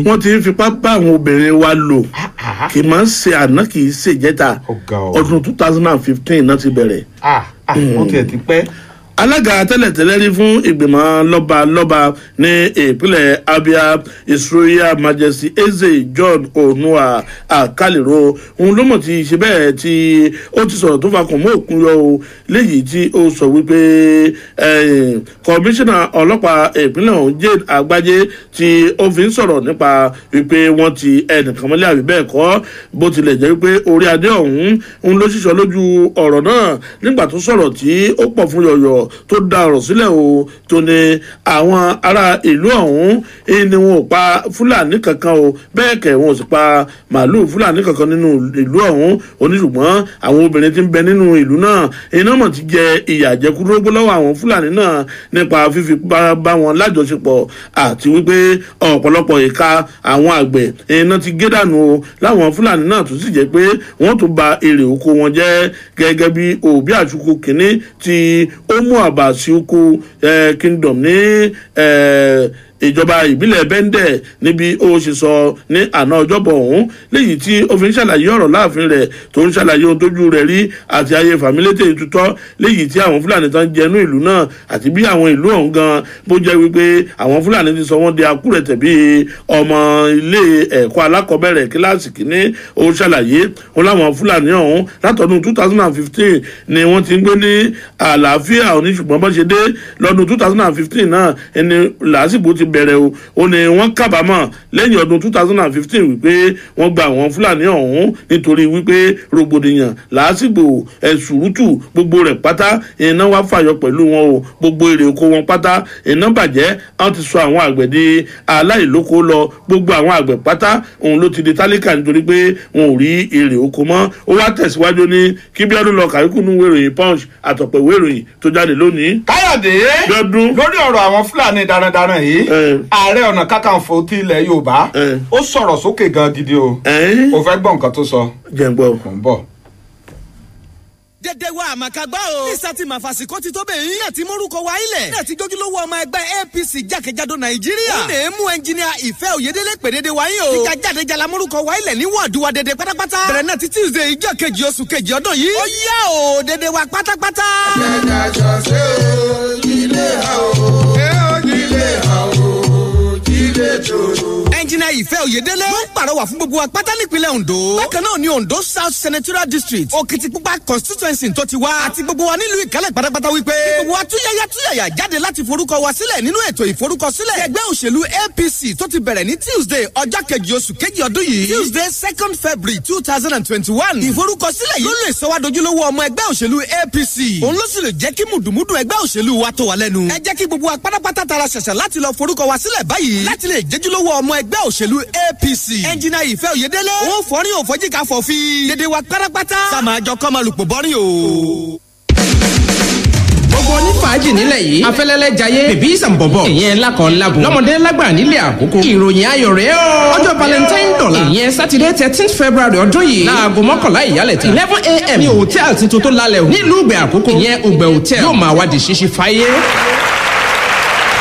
wọ́n ti ń fipá bá àwọn obìnrin wa lò kì í máa ń ṣe àná kì í ṣe ìjẹta ọdún 2015 náà ti bẹ̀rẹ̀. ó tiẹ̀ ti pẹ́. alága tẹ́lẹ̀tẹ́lẹ̀ rí fún ìgbìmọ̀ lọ́balọ́ba ní ìpínlẹ̀ Abia Israel Majesty Eze John Onua Akalero òun ló mọ̀ tí ṣe bẹ́ẹ̀ tí ó ti sọ̀rọ̀ tó fakùn mọ́ òkun yọ o léyìí tí ó sọ wípé kọmíṣánná ọlọ́pàá ìpínlẹ̀ ọ̀hún Jane Agbájé tí ó fi ń sọ̀rọ̀ nípa wípé wọ́n ti ẹnìkan mọ́lẹ̀ àbí bẹ́ẹ̀ kọ́ bó tilẹ̀ jẹ́ wípé orí adé ọ̀hún ń ló ṣiṣọ́ lójú ọ̀rọ̀ náà nígbà tó sọ̀rọ̀ tí ó pọ̀ fún yọ̀yọ̀ tó da ọ̀rọ̀ sílẹ̀ o tó ní àwọn ará ìlú ọ̀hún ni wọn ò pa Fúlàní kankan o bẹ́ẹ̀ kẹ̀ wọn ò sì pa màálù Fúlàní kankan nínú ìlú ọ̀hún oníṣùgbọ́n àwọn obìnrin tí ń bẹ nínú ìlú náà iná mọ̀ ti jẹ ìyà jẹkúrógbó lọ́wọ́ àwọn Fúlàní náà nípa fífi bá wọn lájọṣepọ̀ àti wípé ọ̀pọ̀lọpọ̀ ìka àwọn àgbẹ̀ iná ti gé dànù o láwọn Fúlàní náà tó sì jẹ́ pé wọ́n tún ba èrè oko wọn jẹ́ gẹ́gẹ́ bí Òbí Àchukwu kìíní tí ó mú àbá sí oko kingdom ní ìjọba ìbílẹ̀ bẹ́ńdẹ̀ níbi ó ṣe sọ ní àná ọjọ́bọ̀ ọ̀hún léyìí tí ó fi ń ṣàlàyé ọ̀rọ̀ láàfin rẹ̀ tó ń ṣàlàyé ohun tójú rẹ̀ rí àti ayé fàmílétè tutọ́ léyìí tí àwọn Fúlàní tán jẹnú ìlú náà àti bí àwọn ìlú ọ̀hún gan bó jẹ́ wípé àwọn Fúlàní ti sọ wọ́n di akúrẹ̀tẹ̀ bí ọmọ ilé ẹ̀kọ́ alákọ̀ọ́bẹ̀rẹ̀ kíláàsì kìíní ó ṣàlàyé wọn láwọn Fúlàní ọ̀hún látọdún 2015 ni wọ́n ti ń gbé ní àlàáfíà oníṣùgbọ́n bó ṣe dé lọ́dún 2015 náà ẹni làásìgbò ti bẹ̀rẹ̀ o ó ní wọ́n kábàámọ̀ lẹ́yìn ọdún 2015 wípé wọ́n gba àwọn Fúlàní ọ̀hún nítorí wípé rògbòdìyàn làásìgbò ẹ̀sùrùtù gbogbo rẹ̀ pátá iná wá fàyọ pẹ̀lú wọn o gbogbo èrè oko wọn pátá iná bàjẹ́ àwọn ti sọ àwọn àgbẹ̀ di aláìlóko lọ gbogbo àwọn àgbẹ̀ pátá òun ló ti di tálíkà nítorí pé wọn ò rí èrè oko mọ́ ó wá tẹ̀síwájú ní kí bí ọdún lọ kàríkùnú wéròyìn Punch àtọ̀pẹ̀ wéròyìn tó jáde lónìí. Káyọ̀dé lórí ọ̀rọ̀ àwọn Fúlàní darandaran yìí Ààrẹ Ọ̀nà Kakanfò ti ilẹ̀ Yorùbá ó sọ̀rọ̀ sókè gan gidi o ò fẹ́ gbọ́ nǹkan tó sọ. jẹ́ ń gbọ́. kò ń bọ̀. dédé wa àmàkàgbọ́ o. nísà tí màfàsíkò ti tó bẹ̀ yín. náà ti mórúkọ wa ilẹ̀. náà ti jójúlówó ọmọ ẹgbẹ́ APC jákèjádò Nàìjíríà. ó lè mú ẹnjìníà Ìfẹ́ Oyèdélé pèdédé wa yín o. kíkà jáde jala mórúkọ wa ilẹ̀ ní wọ́ọ̀dù wa dédé pátápátá. bẹ̀rẹ̀ náà ti Tuesday ìjọ kejì oṣù kejì ọdún yìí. ó yá o dédé wa pátápátá. ẹ̀ka ṣọ̀ṣẹ́ o ilé ha o ilé ha o ilé tòrò. ẹnjìníà Ìfẹ́ ìfẹ́ òyedele ló ń pàrọwà fún gbogbo apáta nípínlẹ̀ ondo. bákan náà ni ondo south senatorial district òkìtìpupa constituency tó ti wá àti gbogbo wa nílùú ìkálẹ̀ pátápátá wípé gbogbo wa túyàyà jáde láti forúkọ wa sílẹ̀ nínú ètò ìforúkọsílẹ̀ ẹgbẹ́ òṣèlú apc tó ti bẹ̀rẹ̀ ní tuesday ọjọ́ kejì oṣù kejì ọdún yìí tuesday 2nd february 2021 ìforúkọsílẹ̀ yìí ló lè sọ wá dojúlówó ọmọ ẹgbẹ́ òṣèlú apc òun ló sì lè jẹ́ kí mùdùmùdù ẹgbẹ́ òṣèlú wa tó wà lẹ́nu ẹ jẹ́ kí gbogbo wa pátápátá tara ṣẹ̀ṣẹ̀ láti lọ forúkọ wa sílẹ̀ báyìí láti lè jẹ́júlówó ọmọ ẹgbẹ́ òṣèlú apc ẹnjìnà ìfẹ́ òyedele ó fọ́rin òfojìká fọ́fí dédé wa pátápátá sàmájọ kọ́mọlùpọ̀ bọ́rin o. gbogbo onífàájì nílẹ̀ yìí afẹ́lẹ́lẹ́ jayé bèbí ìsànbọ̀bọ̀ ìyẹn lákan lábò lọ́mọdé lágbà nílẹ̀ àkókò ìròyìn ayọ̀ rẹ̀ o ọjọ́ valentine dọ̀là ìyẹn saturday 13th february ọdún yìí láago mọ́kànlá ìyálẹ̀ta 11 a.m. ní hòtẹ́ẹ̀lì tuntun tó lálẹ́ o nílùú ìgbẹ́ àkókò ìyẹn ògbẹ́ hòtẹ́ẹ̀lì yóò máa wádìí ṣíṣí fáyé.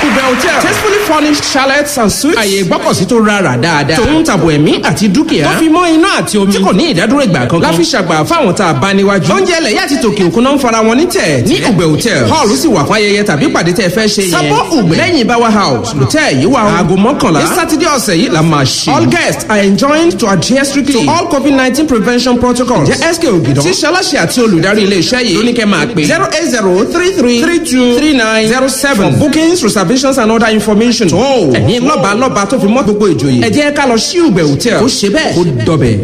Ube Hotel tastefully furnished chalets and suites. Àyè ìgbọ́kọ̀sí tó rárá dáadáa. Tòun tàbọ̀ ẹ̀mí àti dúkìá. Tó fi mọ́ iná àti omi. Tí kò ní ìdádúró ìgbà kankan. Láfi ṣàgbà fáwọn tá a bá níwájú. Oúnjẹ ilẹ̀ yá ti tòkè òkun náà ń fara wọn ní tẹ̀. Ní Ube Hotel. Hall sì wà fún ayẹyẹ tàbí pàdé tẹ́ fẹ́ ṣe yẹn. Sábọ̀ Ugbe lẹ́yìn Bawa House. Lòtẹ́ yìí wà aago mọ́kànlá. Ní Sátidé ọ̀sẹ̀ yìí la máa ṣe. All guests are enjoined to adhere strictly to all COVID-19 prevention protocols. Jẹ́ SK Ògìdán. Tí Ṣaláṣẹ àti olùdarí ilé iṣẹ́ yìí. Lóníkẹ́ máa pè 08033323907 for bookings, reservations and other information. tó ẹ̀yin lọ́ba tó fi mọ́ gbogbo ìjòyè ẹ jẹ́ ká lọ sí Ube Hotel kó ṣe bẹ́ẹ̀ kó dọ̀bẹ̀.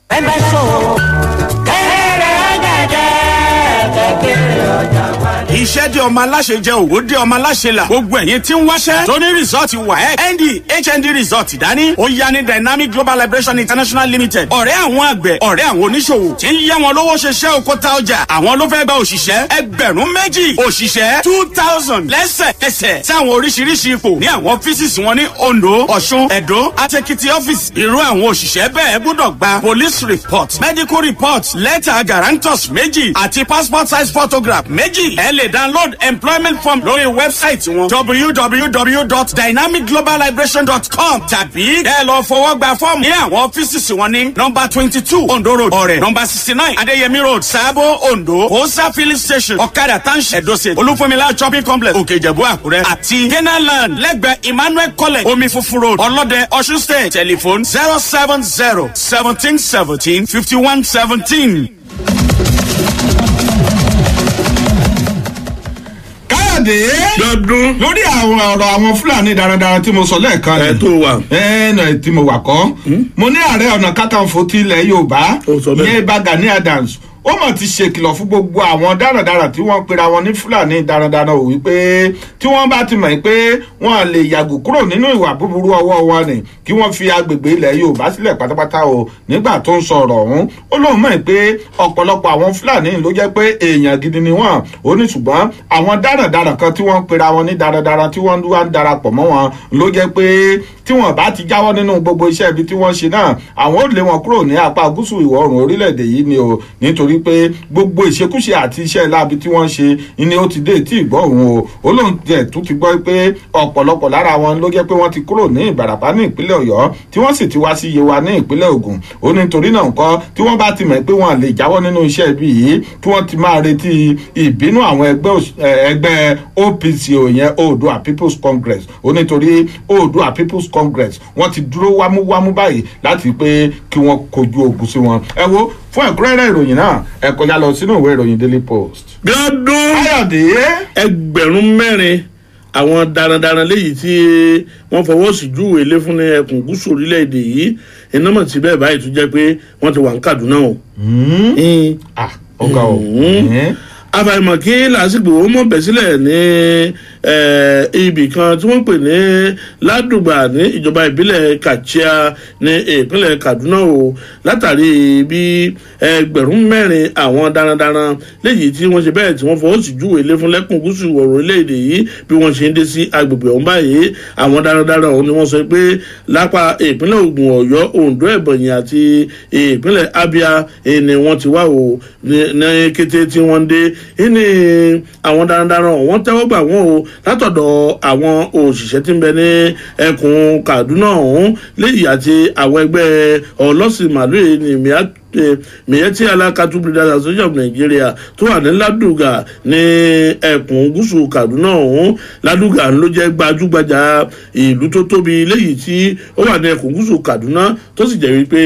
ẹ bá sọ kẹrẹ gẹgẹ kẹkẹrẹ ọjà wálé. iṣẹ́ dé ọmọ aláṣẹ jẹ́ òwò dé ọmọ aláṣẹ là gbogbo ẹ̀yin tí ń wáṣẹ́ tó ní resort waec nd hnd resort dání ó yá ní dynamic global liberation international limited ọ̀rẹ́ àwọn àgbẹ̀ ọ̀rẹ́ àwọn oníṣòwò tí ń yá wọn lówó ṣiṣẹ́ òkúta ọjà àwọn ló fẹ́ gba òṣìṣẹ́ 2,000 òṣìṣẹ́ 2,000 lẹ́sẹ̀kẹsẹ̀ tí àwọn oríṣiríṣi ipò ní àwọn ọ́fíìsì wọn ní ondo ọ̀ṣun ẹ̀dó àtẹ̀kìtì ọ́fíìsì irú àwọn òṣìṣẹ́ bẹ́ẹ̀ gbọ́dọ̀ gba police report medical report lẹ́tà guarantors méjì àti passport size photograph méjì ẹ lè download employment form lórí wẹ́bsáìtì wọn www.dynamicgloballiberation.com tàbí ẹ lọ fọwọ́ gba fọ́ọ̀mù ní àwọn ọ́fíìsì wọn ní nọ́mbà 22 ondo road ọ̀rẹ́ nọ́mbà 69 adéyẹmí road sábó ondo kòsá filling station ọ̀kadà tanṣ ẹ̀dọ́sẹ̀ olúfúnmilá shopping complex òkèjẹ̀bú àkúrẹ́ àti kenaland lẹ́gbẹ̀ẹ́ emmanuel college omi funfun road ọlọ́dẹ ọ̀ṣun state telephone 070-1717-5117. lọ́dún lórí àwọn ọ̀rọ̀ àwọn fúlàní darandaran tí mo sọ lẹ́ẹ̀kan ẹ̀ tó wà ẹ̀ẹ́nà tí mo wà kọ́ mo ní ààrẹ ọ̀nà kakanfò ti ilẹ̀ yorùbá yẹn bá Gani Adams ó mọ̀ ti ṣèkìlọ̀ fún gbogbo àwọn darandaran tí wọ́n pera wọn ní fúlàní darandaran ò wípé tí wọ́n bá ti mọ̀ pé wọ́n lè yàgò kúrò nínú ìwà búburú ọwọ́ wọn ni kí wọ́n fi agbègbè ilẹ̀ yorùbá sílẹ̀ pátápátá o nígbà tó ń sọ̀rọ̀ ọ̀hún ó lóun mọ̀ pé ọ̀pọ̀lọpọ̀ àwọn fúlàní ló jẹ́ pé èèyàn gidi ni wọ́n ó ní ṣùgbọ́n àwọn darandaran kan tí wọ́n pera wọn ní darandaran tí wọ́n wá ń darapọ̀ mọ́ wọn ló jẹ́ pé tí wọ́n bá ti jáwọ́ nínú gbogbo iṣẹ́ ibi tí wọ́n ṣe náà àwọn ò lé wọn kúrò ní apá gúúsù ìwọ̀ oòrùn orílẹ̀-èdè yìí ni o nítorí pé gbogbo ìṣekúṣe àti iṣẹ́ láabi tí wọ́n ṣe ni ó ti dé tí ìgbọ́ òun o ó lóun tẹ̀ tún ti gbọ́ pé ọ̀pọ̀lọpọ̀ lára wọn ló jẹ́ pé wọ́n ti kúrò ní ìbàràpá ní ìpínlẹ̀ ọ̀yọ́ tí wọ́n sì ti wá sí yewa ní ìpínlẹ̀ ògùn ó ní nítorí náà nǹkan tí wọ́n bá ti mọ̀ pé wọ́n lè jáwọ́ nínú iṣẹ́ ibi yìí kí wọ́n ti máa retí ìbínú àwọn ẹgbẹ́ OPC òyìn Oòduà People's Congress ó nítorí Oòduà People's Congress wọ́n ti dúró wámúwámú báyìí láti pé kí wọ́n kojú ogun sí wọn ẹ wo fún ẹ̀kúnrẹ́rẹ́ ìròyìn náà ẹ kọjá lọ sínú ìwé ìròyìn Daily Post. bí ọdún Káyọ̀dé 4,000 àwọn darandaran léyìí tí wọ́n fọwọ́ sí júwèé lé fún ẹkùn gúúsù orílẹ̀-èdè yìí iná mọ̀ tí bẹ́ẹ̀ báyìí tún jẹ́ pé wọ́n ti wà ní Kaduna o. ọ̀gá o. àfàìmọ̀ kí lásìkò ó mọ̀ bẹ́ sílẹ̀ ní ibì kan tí wọ́n pè ní ládùgbà ní ìjọba ìbílẹ̀ Kachia ní ìpínlẹ̀ Kaduna o látàrí bí 4,000 àwọn darandaran léyìí tí wọ́n ṣe bẹ́ẹ̀ tí wọ́n fọwọ́ sí júwèé lé fún lẹ́kùn gúúsù ìwọ̀ orílẹ̀-èdè yìí bí wọ́n ṣe ń dé sí agbègbè ọ̀hún báyìí àwọn darandaran ọ̀hún ni wọ́n sọ pé lápá ìpínlẹ̀ Ògùn Ọ̀yọ́ Oǹdó Ẹ̀bọ̀nyì àti ìpínlẹ̀ Abia ni wọ́n ti wá o ní kété tí wọ́n dé ní àwọn darandaran wọ́n tẹ́wọ́ gbà wọ́n o látọ̀dọ̀ àwọn òṣìṣẹ́ tí ń bẹ ní ẹkùn Kaduna ọ̀hún léyìí àti àwọn ẹgbẹ́ ọlọ́sìn màlúù ní Miyetti Allah Cattle Breeders Association of Nigeria tó wà ní Ládùgà ní ẹkùn gúúsù Kaduna ọ̀hún. Ládùgà ló jẹ́ gbajúgbajà ìlú tó tóbi léyìí tí ó wà ní ẹkùn gúúsù Kaduna tó sì jẹ́ wípé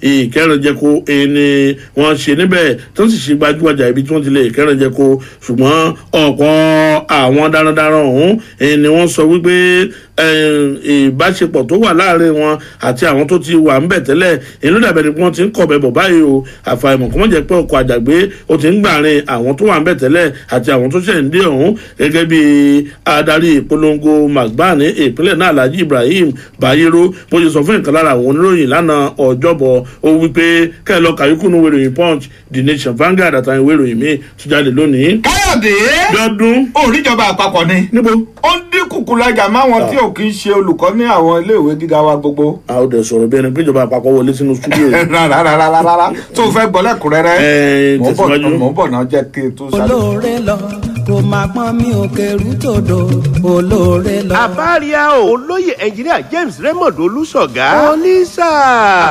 ìkẹrànjẹko ni wọ́n ṣe níbẹ̀ tó sì ṣe gbajúgbajà ibi tí wọ́n ti lè ìkẹrànjẹko ṣùgbọ́n ọ̀pọ̀ àwọn darandaran ọ̀hún ni wọ́n sọ wípé ìbáṣepọ̀ tó wà láàrin wọn àti àwọn tó ti wà ń bẹ̀ tẹ́lẹ̀ ìlú dàbẹ̀ ni wọ́n ti ń kọ̀bẹ̀ bọ̀ báyìí o àfàìmọ̀ kó má jẹ́ pé ọkọ̀ àjàgbé ó ti ń gbàrin àwọn tó wà ń bẹ̀ tẹ́lẹ̀ àti àwọn tó ṣẹ̀ ń dé ọ̀hún gẹ́gẹ́ bí adarí ìpolongo Magba ní ìpínlẹ̀ náà Alhaji Ibrahim Bayero bó ṣe sọ fún ìkan lára àwọn oníròyìn lánàá ọjọ́bọ̀ ó wípé kẹ́ ẹ lọ kàyókù ní ìwé Punch, The Nation, Vanguard àtàwọn ìwé ìròyìn míì tó jáde lónìí. Káyọ̀dé Bíọ́dún oríjọba àpapọ̀ ni. Níbo? Ó ń dín kùkùlájà máwọn tí ò kì í ṣe olùkọ́ ní àwọn iléèwé gíga wa gbogbo. a ó dẹ̀ sọ̀rọ̀ bí ẹni pé ìjọba àpapọ̀ wọlé sínú stúdíò yìí. rárá tó fẹ́ gbọ́ lẹ́kùnrẹ́rẹ́. tẹ̀síwájú. mò ń bọ̀ náà jẹ́ kí n tó sáré. olóore lọ kò máa pọ́n mi ò kẹrù tòdò olóore lọ. àbáríà o olóyè ẹnjìníà James Raymond Olúṣọ̀gá onísà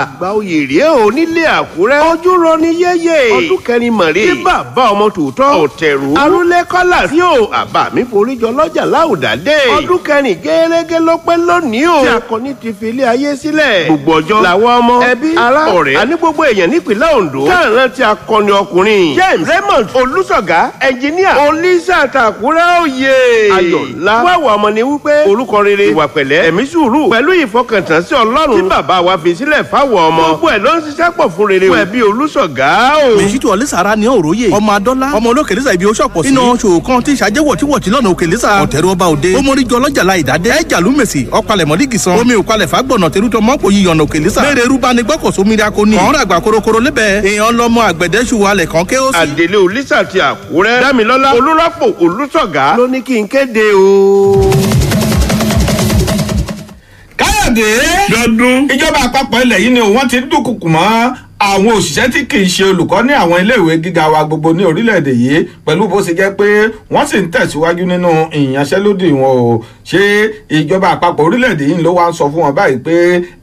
àgbà oyè rèé o nílé Àkúrẹ́ ojúrọ ní yẹ́yẹ́ ọdún kẹrin mọ̀rẹ́ tí bàbá ọmọ tòótọ́ ọ̀tẹ̀rù arúlé kọ́là sí o àbá mi foríjọ lọ́jà láwùdádé ọdún kẹrin gẹ́gẹ́ ló pẹ́ lónìí o tí akọni ti fi ilé ayé sílẹ̀ gbogbo ọjọ́ làwọn ọmọ ẹbí ará ọ̀rẹ́ àní gbogbo èèyàn nípìnlẹ̀ Ondo káàrán ti akọni ọkùnrin James Raymond Olúṣọ̀gá ẹnjìníà olísà tàkúrẹ́ òye ayọ̀ ńlá wáwọ̀ ọmọ ni wípé orúkọ rere ìwà pẹ̀lẹ́ ẹ̀mí sùúrù pẹ̀lú ìfọkàntán sí Ọlọ́run tí bàbá wa fi sílẹ̀ fáwọn ọmọ gbogbo ẹ̀ ló ń ṣiṣẹ́ pọ̀ fún rere fún ẹbí Olúṣọ̀gá o. Mèjìtú ọ̀lẹ́sàrà ní òróyè ọmọ adọ́lá ọmọ olókèlésà ibi oṣù ọ̀pọ̀ sí iná ṣòkan tí ìṣàjẹ́wọ̀ tí wọ̀tí lọ́nà òkèlésà ọ̀tẹ̀rù ọba òde omoriju ọlọ́jà la ìdádé ẹ̀jà lúmẹ̀sì ọ̀pálẹ̀mọ́ dígìsàn omi òpalẹ̀ fàgbọ̀nà tẹ̀rútọ̀ mọ́pọ̀ yíyọ̀nà òkèlésà lẹ́rẹ̀ rúbá ní gbọ́kọ̀só mìíràn akóni kàn ràgbà korokoro lébẹ̀ èèyàn lọ́mọ àgbẹ̀dẹ́sù alẹ̀ kan ké ó sí. àdèlé olísà ti Àkúrẹ́ Dámilọ́lá Olúrápò Olúṣọ̀gá ló ní kí n kéde o. Káyọ̀dé ìjọba àpapọ̀ ilẹ̀ yìí ni wọ́n ti dúnkùkù mọ́ àwọn òṣìṣẹ́ tí kì í ṣe olùkọ́ ní àwọn iléèwé gíga wa gbogbo ní orílẹ̀-èdè yìí pẹ̀lú bó ṣe jẹ́ pé wọ́n sì ń tẹ̀síwájú nínú ìyanṣẹ́lódì wọn o ṣé ìjọba àpapọ̀ orílẹ̀-èdè yìí ló wá ń sọ fún wọn báyìí pé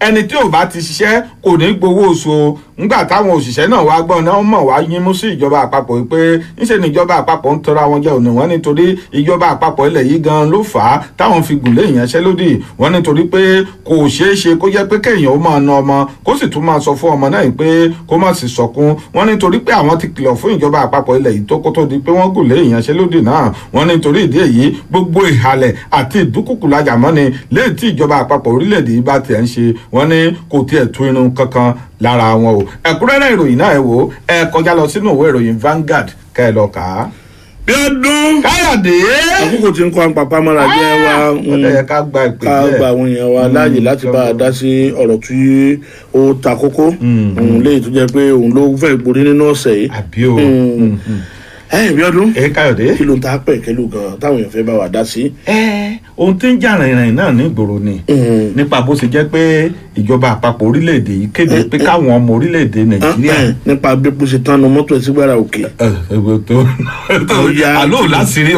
ẹni tí ò bá ti ṣiṣẹ́ kò ní gbowó oṣù o ńgbà táwọn òṣìṣẹ́ náà wá gbọ́n náà mọ̀ wá yínmú sí ìjọba àpapọ̀ pé ńṣe ni ìjọba àpapọ̀ ń tọrọ àwọn jẹ òní wọn nítorí ìjọba àpapọ̀ ilẹ̀ yìí gan ló fà á táwọn fi gùn lé ìyanṣẹ́lódì wọn nítorí pé kò ṣeé ṣe kó jẹ́ pé kéèyàn ó máa na ọmọ kó sì tún máa sọ fún ọmọ náà pé kó má sì sọkún wọn nítorí pé àwọn ti kìlọ̀ fún ìjọba àpapọ̀ ilẹ̀ yìí tó kó tó di pé wọ́n gùn lé ìyanṣẹ́lódì náà wọn nítorí ìdí èyí gbogbo ìhàlẹ̀ àti ìdúkùkùlájà mọ́ni léyìí tí ìjọba àpapọ̀ orílẹ̀-èdè yìí bá tiẹ̀ ń ṣe wọn ní kò tiẹ̀ tú irun kankan lára wọn o ẹ̀kúnrẹ́rẹ́ ìròyìn náà ẹ wò ẹ kọjá lọ sínú ìwé ìròyìn Vanguard kẹ́ ẹ lọ kà á. Bíọ́dún Káyọ̀dé àkókò tí ń kọ́ àpapamọ́ra jẹ́ wa ká gba ìpè ká gba àwọn èèyàn wa láàyè láti bá a dá sí ọ̀rọ̀ tí ó ta kókó léyìí tó jẹ́ pé òun ló fẹ́ gborí nínú ọ̀sẹ̀ yìí. àbí o Bíọ́dún Káyọ̀dé kí ló ń ta pẹ̀kẹ́lù gan táwọn èèyàn fẹ́ bá wa dá sí. ohun tí ń jà rìnrìn náà ní ìgboro ni nípa bó ṣe jẹ́ pé ìjọba àpapọ̀ orílẹ̀-èdè yìí kéde pé káwọn ọmọ orílẹ̀-èdè Nàìjíríà. nípa bí epo ṣe tán nu mọ́tò ẹ̀ sígbára òkè. àlọ́ láṣìírí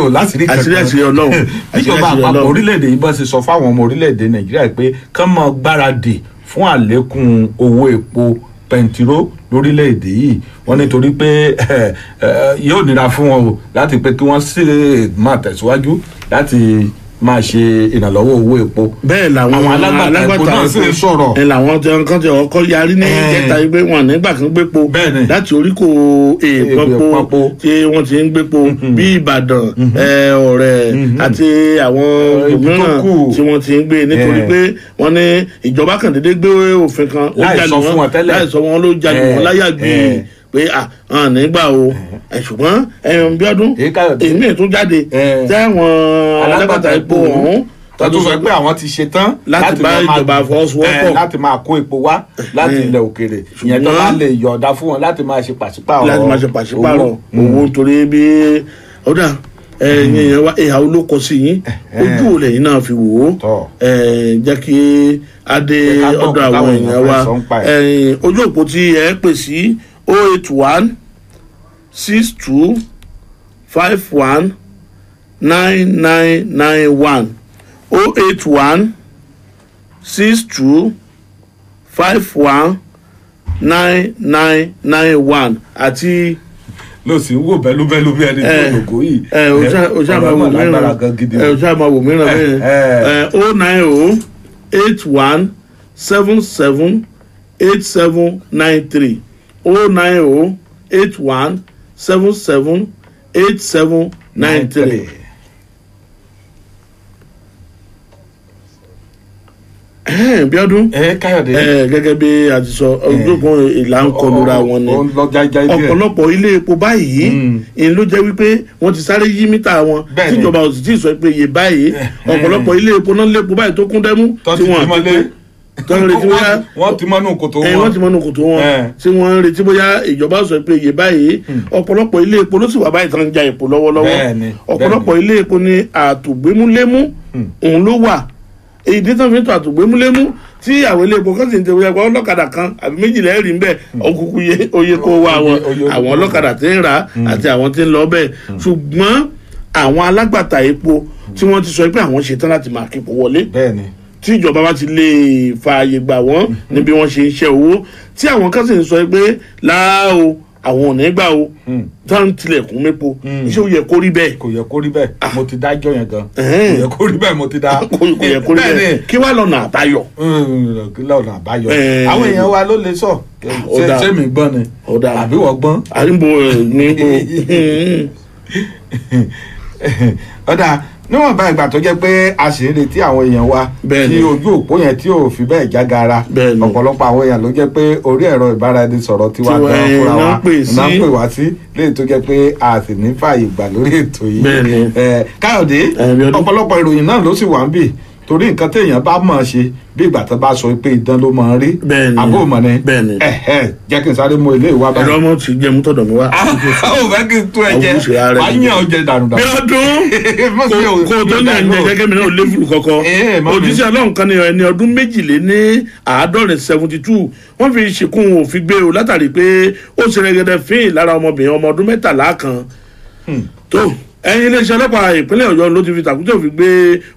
àṣírí Ọlọ́run ìjọba àpapọ̀ orílẹ̀-èdè yìí bá ṣe sọ fáwọn ọmọ orílẹ̀-èdè Nàìjíríà pé kán máa gbáradì fún àlékún owó epo pẹntiró lórílẹ̀‐èdè yìí wọ́n nítorí pé yóò nira fún wọn o láti pé kí wọ́n sì máa tẹ̀síwájú láti máa ṣe ìrànlọ́wọ́ owó epo. bẹ́ẹ̀ làwọn alágbàtà epo náà sì ń sọ̀rọ̀. ẹ làwọn kan tí ọkọ yarí ní ìjẹta pé wọn nígbà kan gbépo láti oríkò èèpọ̀pọ̀ tí wọ́n ti ń gbépo bí Ìbàdàn Ọ̀rẹ́ àti àwọn mìíràn tí wọ́n ti ń gbé nítorí pé wọ́n ní ìjọba kan dédé gbé òfin kan láì sọ wọn ló jalè wọn láyà gbé pé nígbà o ṣùgbọ́n Bíọ́dún èmi tún jáde tí àwọn alágbàtà epo ọ̀hún tọ́jú sọ pé àwọn ti ṣe tán láti bá ìjọba fọwọ́sowọ́pọ̀ láti máa kó epo wá láti ilẹ̀ òkèèrè ìyẹn tó bá lè yọ̀ọ̀dá fún wọn láti máa ṣe pàṣípààrọ̀ owó torí bí ó dà yẹn wá ìhà olóko sí yín ojú ò lẹ́yìn náà fi wò ó jẹ́ kí adé ọ̀dọ̀ àwọn èèyàn wa ojú òpó tí ẹ pè sí 081 62 51 9991 081 62 51 9991 àti. ló sì ń wò bẹ́lúbẹ́lú bí ẹni tó lògó yìí. o ṣáà máa wò mìíràn o ṣáà máa wò mìíràn bẹ́ẹ̀ 09081778793 09081778793. Bíọ́dún gẹ́gẹ́ bí a ti sọ ojúkun ìlà ń kọlura wọn ni ọ̀pọ̀lọpọ̀ ilé epo báyìí ìyẹn ló jẹ́ wípé wọ́n ti sáré yí mítà wọn tíjọba ò sì tí ì sọ pé iye báyìí ọ̀pọ̀lọpọ̀ ilé epo náà lépo báyìí tó kún dẹ́mú tí wọ́n tọ́n retí bóyá wọ́n ti mọ́nú kòtò wọn wọ́n ti mọ́nú kòtò wọn tí wọ́n ń retí bóyá ìjọba sọ pé iye báyìí ọ̀pọ̀lọpọ̀ ilé epo ló sì wà báyìí tán ń ja epo lọ́wọ́lọ́wọ́ ọ̀pọ̀lọpọ̀ ilé epo ni àtògbémúlémú òun ló wà èyí tó fi ń tọ́ àtògbémúlémú tí àwọn ilé epo kan sì ń tẹ̀wé ẹ̀kọ́ ọlọ́kadà kan àbí méjìlá ẹ̀rí ń bẹ̀ ọkùnkùn oyè kó wá àwọn ọlọ́kadà tí ń rà àti àwọn tí ń lọ bẹ́ẹ̀ ṣùgbọ́n àwọn alágbàtà epo tí wọ́n ti sọ pé àwọn ṣetán láti máa kípo wọlé tí ìjọba bá ti lè fààyè gbà wọ́n níbi wọ́n ṣe ń ṣe owó tí àwọn kan sì ń sọ pé láàó àwọn ò ní gbà o tán tilẹ̀kùn mépo iṣẹ́ ò yẹ kó rí bẹ́ẹ̀. kò yẹ kó rí bẹ́ẹ̀ mo ti dájọ́ yẹn gan kò yẹ kó rí bẹ́ẹ̀ mo ti dá. kò yẹ kó rí bẹ́ẹ̀ kí wàá lọ́nà àbáyọ. kí lọ́nà àbáyọ àwọn èèyàn wa ló lè sọ ṣé mi gbọ́n ni àbí wọ́n gbọ́n. àríbo níbo. ọ̀dà níwọ̀n bá ìgbà tó jẹ́ pé a sì ń retí àwọn èèyàn wa tí ojú òpó yẹn tí ò fi bẹ́ẹ̀ jágara ọ̀pọ̀lọpọ̀ àwọn èèyàn ló jẹ́ pé orí ẹ̀rọ ìbáraẹnisọ̀rọ̀ tiwa gan fúnra wa iná ń pè wá sí léyìí tó jẹ́ pé a sì ní fààyè gbà lórí ètò yìí. Káyọ̀dé ọ̀pọ̀lọpọ̀ ìròyìn náà ló sì wà ń bì torí nǹkan téèyàn bá mọ̀ ṣe bí ìgbà tó bá sọ pé idán ló máa rí àbó mọ̀ ni jẹ́ kí n sáré mú ilé ìwà báyìí. ẹ̀rọ ọmọ ti jẹ́ mú tọ̀dọ̀ mi wá. ó fẹ́ kí n tó ẹ jẹ wàá yàn ó jẹ dànù dànù. Bíọ́dún kó o tó ní ẹ̀yìn gẹ́gẹ́ mi náà ò léfùrù kọ̀ọ̀kan òjíṣẹ́ ọlọ́run kan ní ẹni ọdún méjìléní àádọ́rin 72 wọ́n fi ṣìkún òfin gbé o látàrí pé ó ṣe rẹ́gẹ́dẹ́ fín lára ọmọbìnrin ọmọ ọdún 13 kan tó ẹ̀yin iléeṣẹ́ ọlọ́pàá ìpínlẹ̀ ọ̀yọ́ ló ti fi tàkútẹ̀ òfin gbé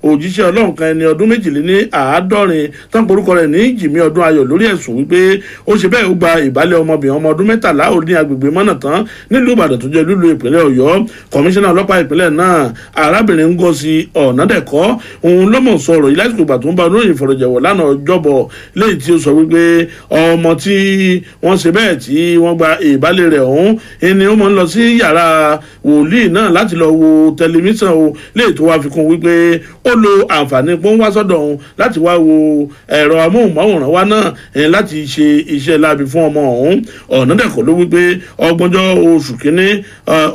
òjíṣẹ́ ọlọ́run kan ẹni ọdún méjìléní àádọ́rin tán porúkọ rẹ̀ ní jìmí ọdún ayọ̀ lórí ẹ̀sùn wípé ó ṣe bẹ́ẹ̀ ó gba ìbálẹ̀ ọmọbìnrin ọmọ ọdún 13 ó ní agbègbè mọ́nà tán nílùú ìbàdàn tó jẹ́ lúlu ìpínlẹ̀ ọ̀yọ́ kọmíṣánná ọlọ́pàá ìpínlẹ̀ náà arábìnrin Ngozi Ọ̀nàdẹ̀kọ́ òun ló mọ̀ sọ̀rọ̀ yìí lásìkò ìgbà tó ń bá oníròyìn ìfọ̀rọ̀jẹ̀wọ̀ lánàá ọjọ́bọ̀ léyìí tí ó sọ wípé ọmọ tí wọ́n ṣe bẹ́ẹ̀ tí wọ́n gba ìbálẹ̀ rẹ̀ ọ̀hún ẹni ó mọ̀ ń lọ sí yàrá wòlíì náà láti lọ wo tẹlifíṣàn o léyìí tó wá fi kún wípé ó lo àǹfààní pọ́n wá sọ́dọ̀ òun láti wá wo ẹ̀rọ amóhùnmáwòrán wa náà láti ṣe iṣẹ́ láabi fún ọmọ ọ̀hún Ọ̀nàdẹ̀kọ́ ló wípé ọgbọ̀njọ́ oṣù kínní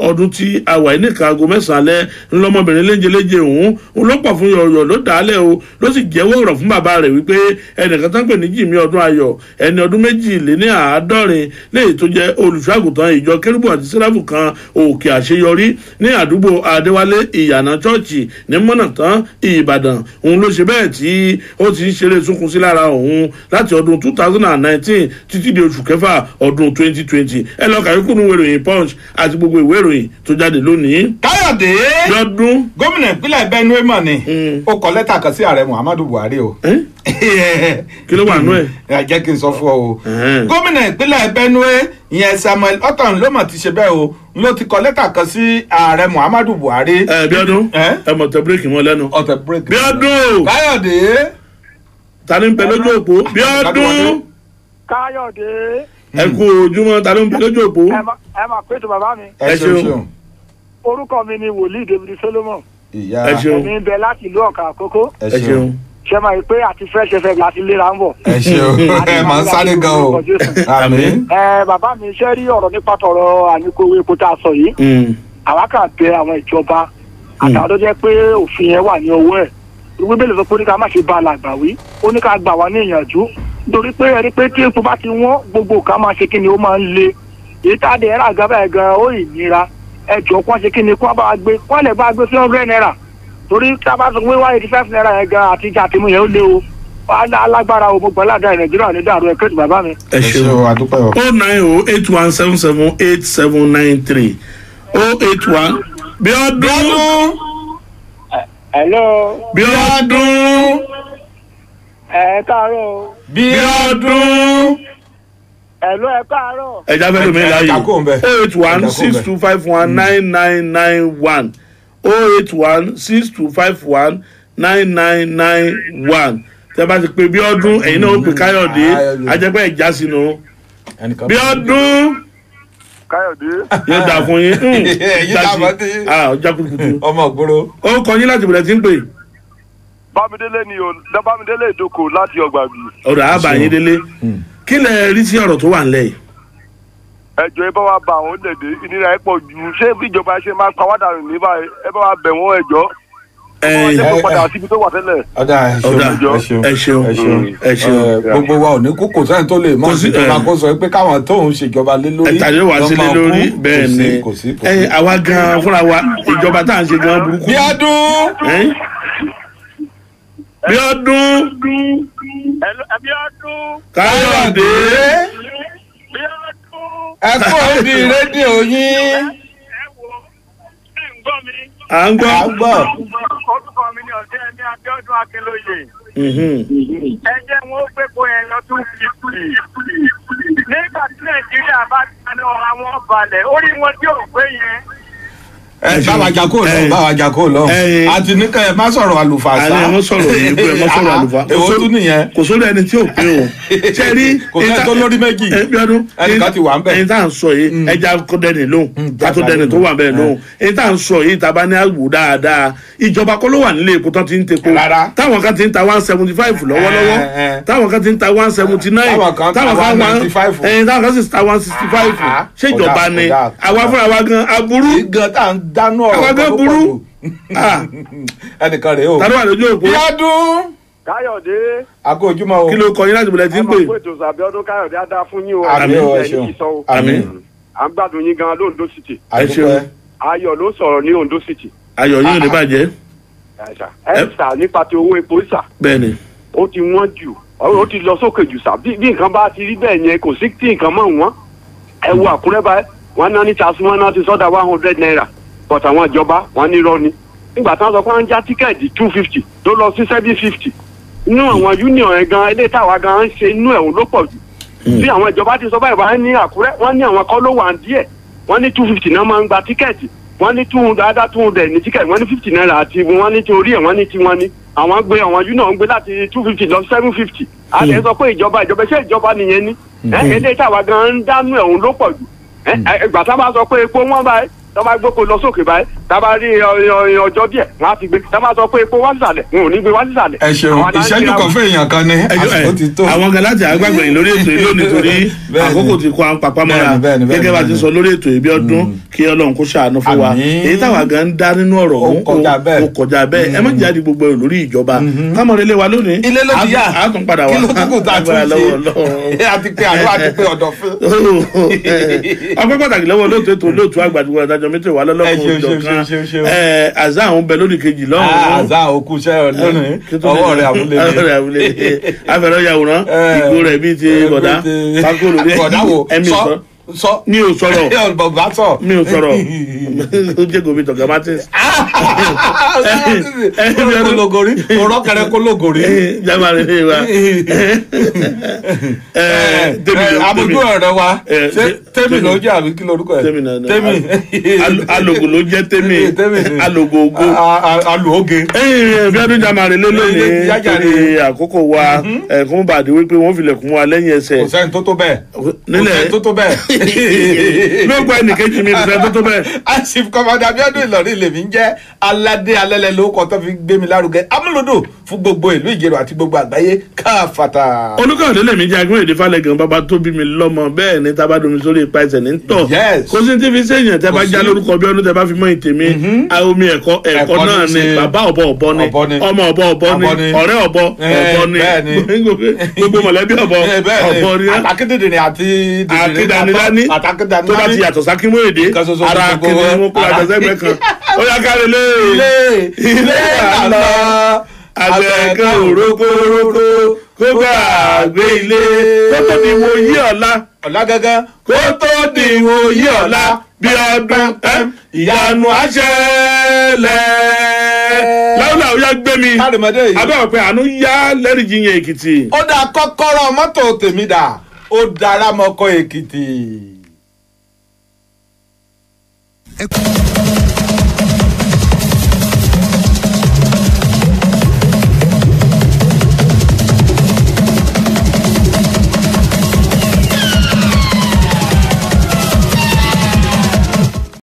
ọdún tí a wà ní aago 9 alẹ́ ńlọmọbìnrin léjeléje òun ló pọ̀ fún yọ̀yọ̀ ló dàálẹ̀ o ló sì jẹ́wọ́ ọ̀rọ̀ fún bàbá rẹ̀ wípé ẹnìkan tán pè ní jìmí ọdún ayọ̀ ẹni ọdún méjìléní àádọ́rin léyìí tó jẹ́ olùṣọ́àgùtàn ìjọ kérúbù àti sẹ́ráfù kan òkè àṣeyọrí ní àdúgbò adéwálé ìyànà chọ́ọ̀chì ní mọ́nàtán ìbàdàn òun ló ṣe bẹ́ẹ̀ tí ó ti ń ṣeré sunkún sí lára òun láti ọdún 2019 títí di oṣù kẹfà ọdún 2020 ẹ lọ kàyékù nínú ìròyìn punch àti gbogbo ìwé ìròyìn tó jáde lónìí. Káyọ̀dé gómìnà ìpínlẹ̀ Benue mọ̀ ni ó kọ lẹ́tà kan sí ààrẹ Muhammadu Buhari o. kí ló wà nú ẹ. jẹ́ kí n sọ fún ọ o. gómìnà ìpínlẹ̀ Benue ìyẹn Samuel Ortom ló mọ̀ ti ṣe bẹ́ẹ̀ o ló ti kọ lẹ́tà kan sí ààrẹ Muhammadu Buhari. Bíọ́dún ẹ mọ̀ tẹ bírèkì mọ́ lẹ́nu. ọ̀tẹ̀ bírèkì. Bíọ́dún. Káyọ̀dé. ta ni ń bẹ lójú òpó. Bíọ́dún. Káyọ̀dé. ẹ kú ojúmọ́ ta ló ń bẹ lójú òpó. ẹ máa pé tó bàbá mi. ẹ ṣeun. orúkọ mi ni wòlíì David Solomon. ẹ ṣeun. èmi ń bẹ láti ìlú Ọ̀kà Àkókó. ẹ ṣeun. ṣe máa yí pé àti Fresh FM láti léra ń bọ̀. ẹ ṣeun ẹ máa ń sáré gan o. àmín. bàbá mi ṣe rí ọ̀rọ̀ nípa tọ̀rọ̀ àníkówó epo tá a sọ yìí. àwa kà bẹ àwọn ìjọba àtàwọn tó jẹ́ pé òfin yẹn wà ní ọwọ́ ẹ̀. ìwé bẹ́ẹ̀ lè sọ pé ó ní ká má ṣe bá a làgbà wí ó ní ká gbà wá ní ìyànjú nítorí pé ẹni pé tí epo bá ti wọ́n gbogbo ká máa ṣe kí ni ó máa ń le èyí tá a dẹ̀ ẹ́rà gan báyìí gan ó ìnira ẹjọ́ kó ṣe kí ni kó bá gbé kó lè bá gbé 300 naira torí tá a bá sọ pé wá 85 naira yẹn gan àti ìjà àtìmú yẹn ó lé o alágbára o mo gbọ́ ládàá Nàìjíríà ní dàrú ẹ̀kẹ́ tó bàbá mi. ẹ ṣeun àdúpẹ́ o. 09081778793 081 Bíọ́dún. hello. Bíọ́dún. káàárọ̀. Bíọ́dún. Hello, ẹ káàárọ̀. ẹja fẹ́ lómi láàyè 08162519991 08162519991 tẹ́ bá ti pè bí ọdún ẹ̀yin náà ó pè káyọ̀dé ajẹ́pẹ́ ìjà sínú bí ọdún káyọ̀dé. yóò dà fún yín ẹ̀yin dàbọ̀ tí ọjà kùtùkùtù ọmọ ògbóró. ó kọ yín láti bẹ̀rẹ̀ tí ń pè. bámidélé ni o bámidélé ìdókò láti ọgbà bì. ọ̀rọ̀ àbàyín délé kí lẹ rí sí ọ̀rọ̀ tó wà nílẹ̀ yìí. ẹjọ ẹ bá wa bá àwọn orílẹ̀-èdè ìnira ẹ pọ̀ jù ṣé bí ìjọba ṣe máa pa wádà rìn ní báyìí ẹ bá wa bẹ̀ wọ́n ẹjọ́. ẹ padà síbi tó wà tẹ́lẹ̀. ọ̀dà ẹ ṣeun gbogbo wa ò ní kú kò sẹ́ni tó lè mọ̀ ìjọba kó sọ pé káwọn tóun ṣèjọba lé lórí. ẹ̀ta ló wá sílé lórí bẹ́ẹ̀ ni àwa gan fúnra wa ìjọba tá à ń ṣe gan burúkú. bí ọdún. bí ọdún. káyọ̀dé. ẹ kú òdi rédíò yín. à ń gbọ́. orúkọ mi ni ọ̀sẹ̀ ẹni Abíọ́dún Akínlóye. ẹ jẹ́ wọn ó gbé po ẹ̀ lọ tún fi nígbà tí Nàìjíríà bá dáná àwọn balẹ̀ orí wọn tí ò pé yẹn. báwa jà kó lọ báwa jà kó lọ àti nìkan ẹ má sọ̀rọ̀ àlùfàṣà. àní ẹ má sọ̀rọ̀ yìí bẹ́ẹ̀ má sọ̀rọ̀ àlùfà. èwo tún nìyẹn. kò sórí ẹni tí ò pé o. sẹ́rí kò sẹ́ni tó lórí méjì. ẹnìkan ti wà ń bẹ̀. ẹni tá à ń sọ yìí ẹja kó dẹni lóhùn ká tó dẹni tó wà bẹ́ẹ̀ lóhùn ẹni tá à ń sọ yìí tàbá ní àwò dáadáa ìjọba kọ́ ló wà nílé epo tán ti ń tepo táwọn kan ti ń ta 175 lọ́wọ́lọ́wọ́ táwọn kan ti ń ta 179 táwọn kan sì ta 165 ṣèjọba ni àwa fúnra wa gan aburú dánú ọ̀rọ̀ burú ẹnìkan rèé o. tàbí wà lójú òpó. Bíọ́dún. Káyọ̀dé. àgọ́ ojúmọ́ o. kí ló kọ yín láti bẹ̀rẹ̀ tí ń pè. ẹ máa kó ètò Àbíọ́dún Káyọ̀dé á dá fún yín o. àmín o ẹ ṣeun àmín. à ń gbádùn yín gan lóńdó city. ẹ ṣeun. Ayọ̀ ló sọ̀rọ̀ ní Ondo city. Ayọ̀ yín ò ní bàjẹ́. ẹ sà nípa ti owó epo sà. bẹ́ẹ̀ni. ó ti wọ́n jù ó ti lọ sókè jù sà bí nǹkan bá ti rí bẹ́ẹ̀ yẹn kò sí tí nǹkan mọ̀ wọ́n. ẹ wo Àkúrẹ́ báyìí wọ́n ná ní tasumọ́ náà ti sọ́dà 100 naira but àwọn ìjọba wọn ní irọ́ ni nígbà tí wọ́n sọ pé wọ́n ń já tíkẹ́ẹ̀tì 250 tó lọ sí 750 inú àwọn union ẹ̀ gan ilé táwa gan ń ṣe inú ẹ̀ ló pọ̀ jù bí àwọn ìjọba ti sọ báyìí wọ́n ní Àkúrẹ́ wọ́n ní àwọn kan ló wà díẹ̀ wọ́n ní 250 náà máa ń gba tíkẹ́ẹ̀tì wọ́n ní 200 ní tíkẹ́ẹ̀tì wọ́n ní 50 naira àti wọ́n ní torí ẹ̀ wọ́n ní tiwọn ní àwọn gbé àwọn union gbé láti 250 lọ 750 àti ẹ sọ pé ìjọba ṣé ìjọba nìyẹn ní ilé táwa gan ń dánú ẹ̀ ló pọ̀ jù ìgbà tá a bá sọ pé epo wọn báyìí tá a bá gbé ko lọ sókè báyìí tá a bá rí ọjọ́ díẹ̀ wọn á ti gbé tá a bá sọ pé epo wá sísàlẹ̀ wọn ò ní gbé wá sísàlẹ̀. ẹ ṣeun ìṣẹ́jú kan fún èèyàn kan ní àsìkò ti tó. àwọn kan láti àgbàgbẹ̀ yìí lórí ètò yìí lónìí torí àkókò ti kó àwọn pàpà mọ́ra gẹ́gẹ́ bá ti sọ lórí ètò yìí bí ọdún kí Ọlọ́run kó ṣàánú fún wa èyí táwa gan ń dá nínú ọ̀rọ̀ ó kọjá bẹ́ẹ̀ ẹ má jáde gbogbo ẹ̀ lórí ìjọba kámọ̀ ilé wa lónìí ilé ló ti yá a tún padà wá kí ló tún kù tá a tún ṣe àti pé àlọ́ àti pé ọ̀dọ̀ fún. ọpẹ́ pàtàkì lọ́wọ́ olóòtú ètò olóòtú àgbàdìwọ̀ adájọ́ mẹ́tẹ̀ wà lọ́lọ́kùnrin ìjọkan àzá àwọn bẹ lórí kejì lọ́rùn. àzá òkú iṣẹ́ lónìí ọwọ́ rẹ̀ àmúlé afẹ́rẹ́ yàwòrán ìgò rẹ̀ bíi ti bọ̀dá pákó lórí ẹ̀mí sọ mi ò sọ̀rọ̀ mi ò sọ̀rọ̀ ó jẹ́ gomi tọ̀gá martins. kologori ọ̀rọ̀ kẹrẹ kologori. jama rẹ ne wa. abudu ọ̀rẹ́ wa tẹ́mi ló jẹ́ àbí kí lorúkọ ẹ̀. tẹ́mi alogo ló jẹ́ tẹ́mi alogo ogo. aluoge. bí ọdún jama rẹ lé lónìí torí àkókò wa kún bàdé wípé wọ́n filẹ̀ kún wa lẹ́yìn ẹsẹ̀. kò sẹ́ni tó tó bẹ́ẹ̀. nílẹ̀ kò sẹ́ni tó tó bẹ́ẹ̀. ló gba ẹnìkejì mi ìfẹ́ tó tó bẹ́ẹ̀. Chief Commander Abíọ́dún Ìlọrin lèmi ń jẹ́ aládé alẹ́lẹ́ lórúkọ tó fi gbé mi lárugẹ amúlòdò fún gbogbo ìlú Ìjẹ̀rò àti gbogbo àgbáyé káfàtà. Olúkọ̀ọ́dé lèmi jẹ́ agbóhùn èdè Fálẹ́gàn bàbá tó bí mi lọ́mọ bẹ́ẹ̀ ni tábà domi sórí ipa ẹsẹ̀ ní tọ̀. kò sí ti fi sẹ́yìn tẹ́ bá já lórúkọ Abíọ́dún tẹ́ bá fi mọ́ ìtẹ̀mí omi ẹ̀kọ́ náà ni bàbá ọ̀bọ ni ọmọ ọ̀bọ ni ọ̀rẹ́ ọ̀bọ ni gbogbo mọ̀lẹ́bí ọ̀bọ ni. àtàkédèdè ni àti àkídánidání tó bá ti yàtọ̀ sákímọ́ èdè ara akéde ni wọ́n kó àjọṣẹ́gbẹ́ kan ó yá kárí ilé àlọ́ àgbẹ̀kẹ́ òrókórókó kó gbàgbé ilé kó tó di wo yí ọ̀la gángan kó tó di wo yí ọ̀la bí ọdún ìyanu àṣẹlẹ̀ láwùlà ó yá gbé mi abẹ́ ọ̀pẹ àánú yá lẹ́rìí jiyàn Èkìtì. ó dà kọ́kọ́rọ́ mọ́tò tèmi dà. ó dára mọ́kọ́ Èkìtì.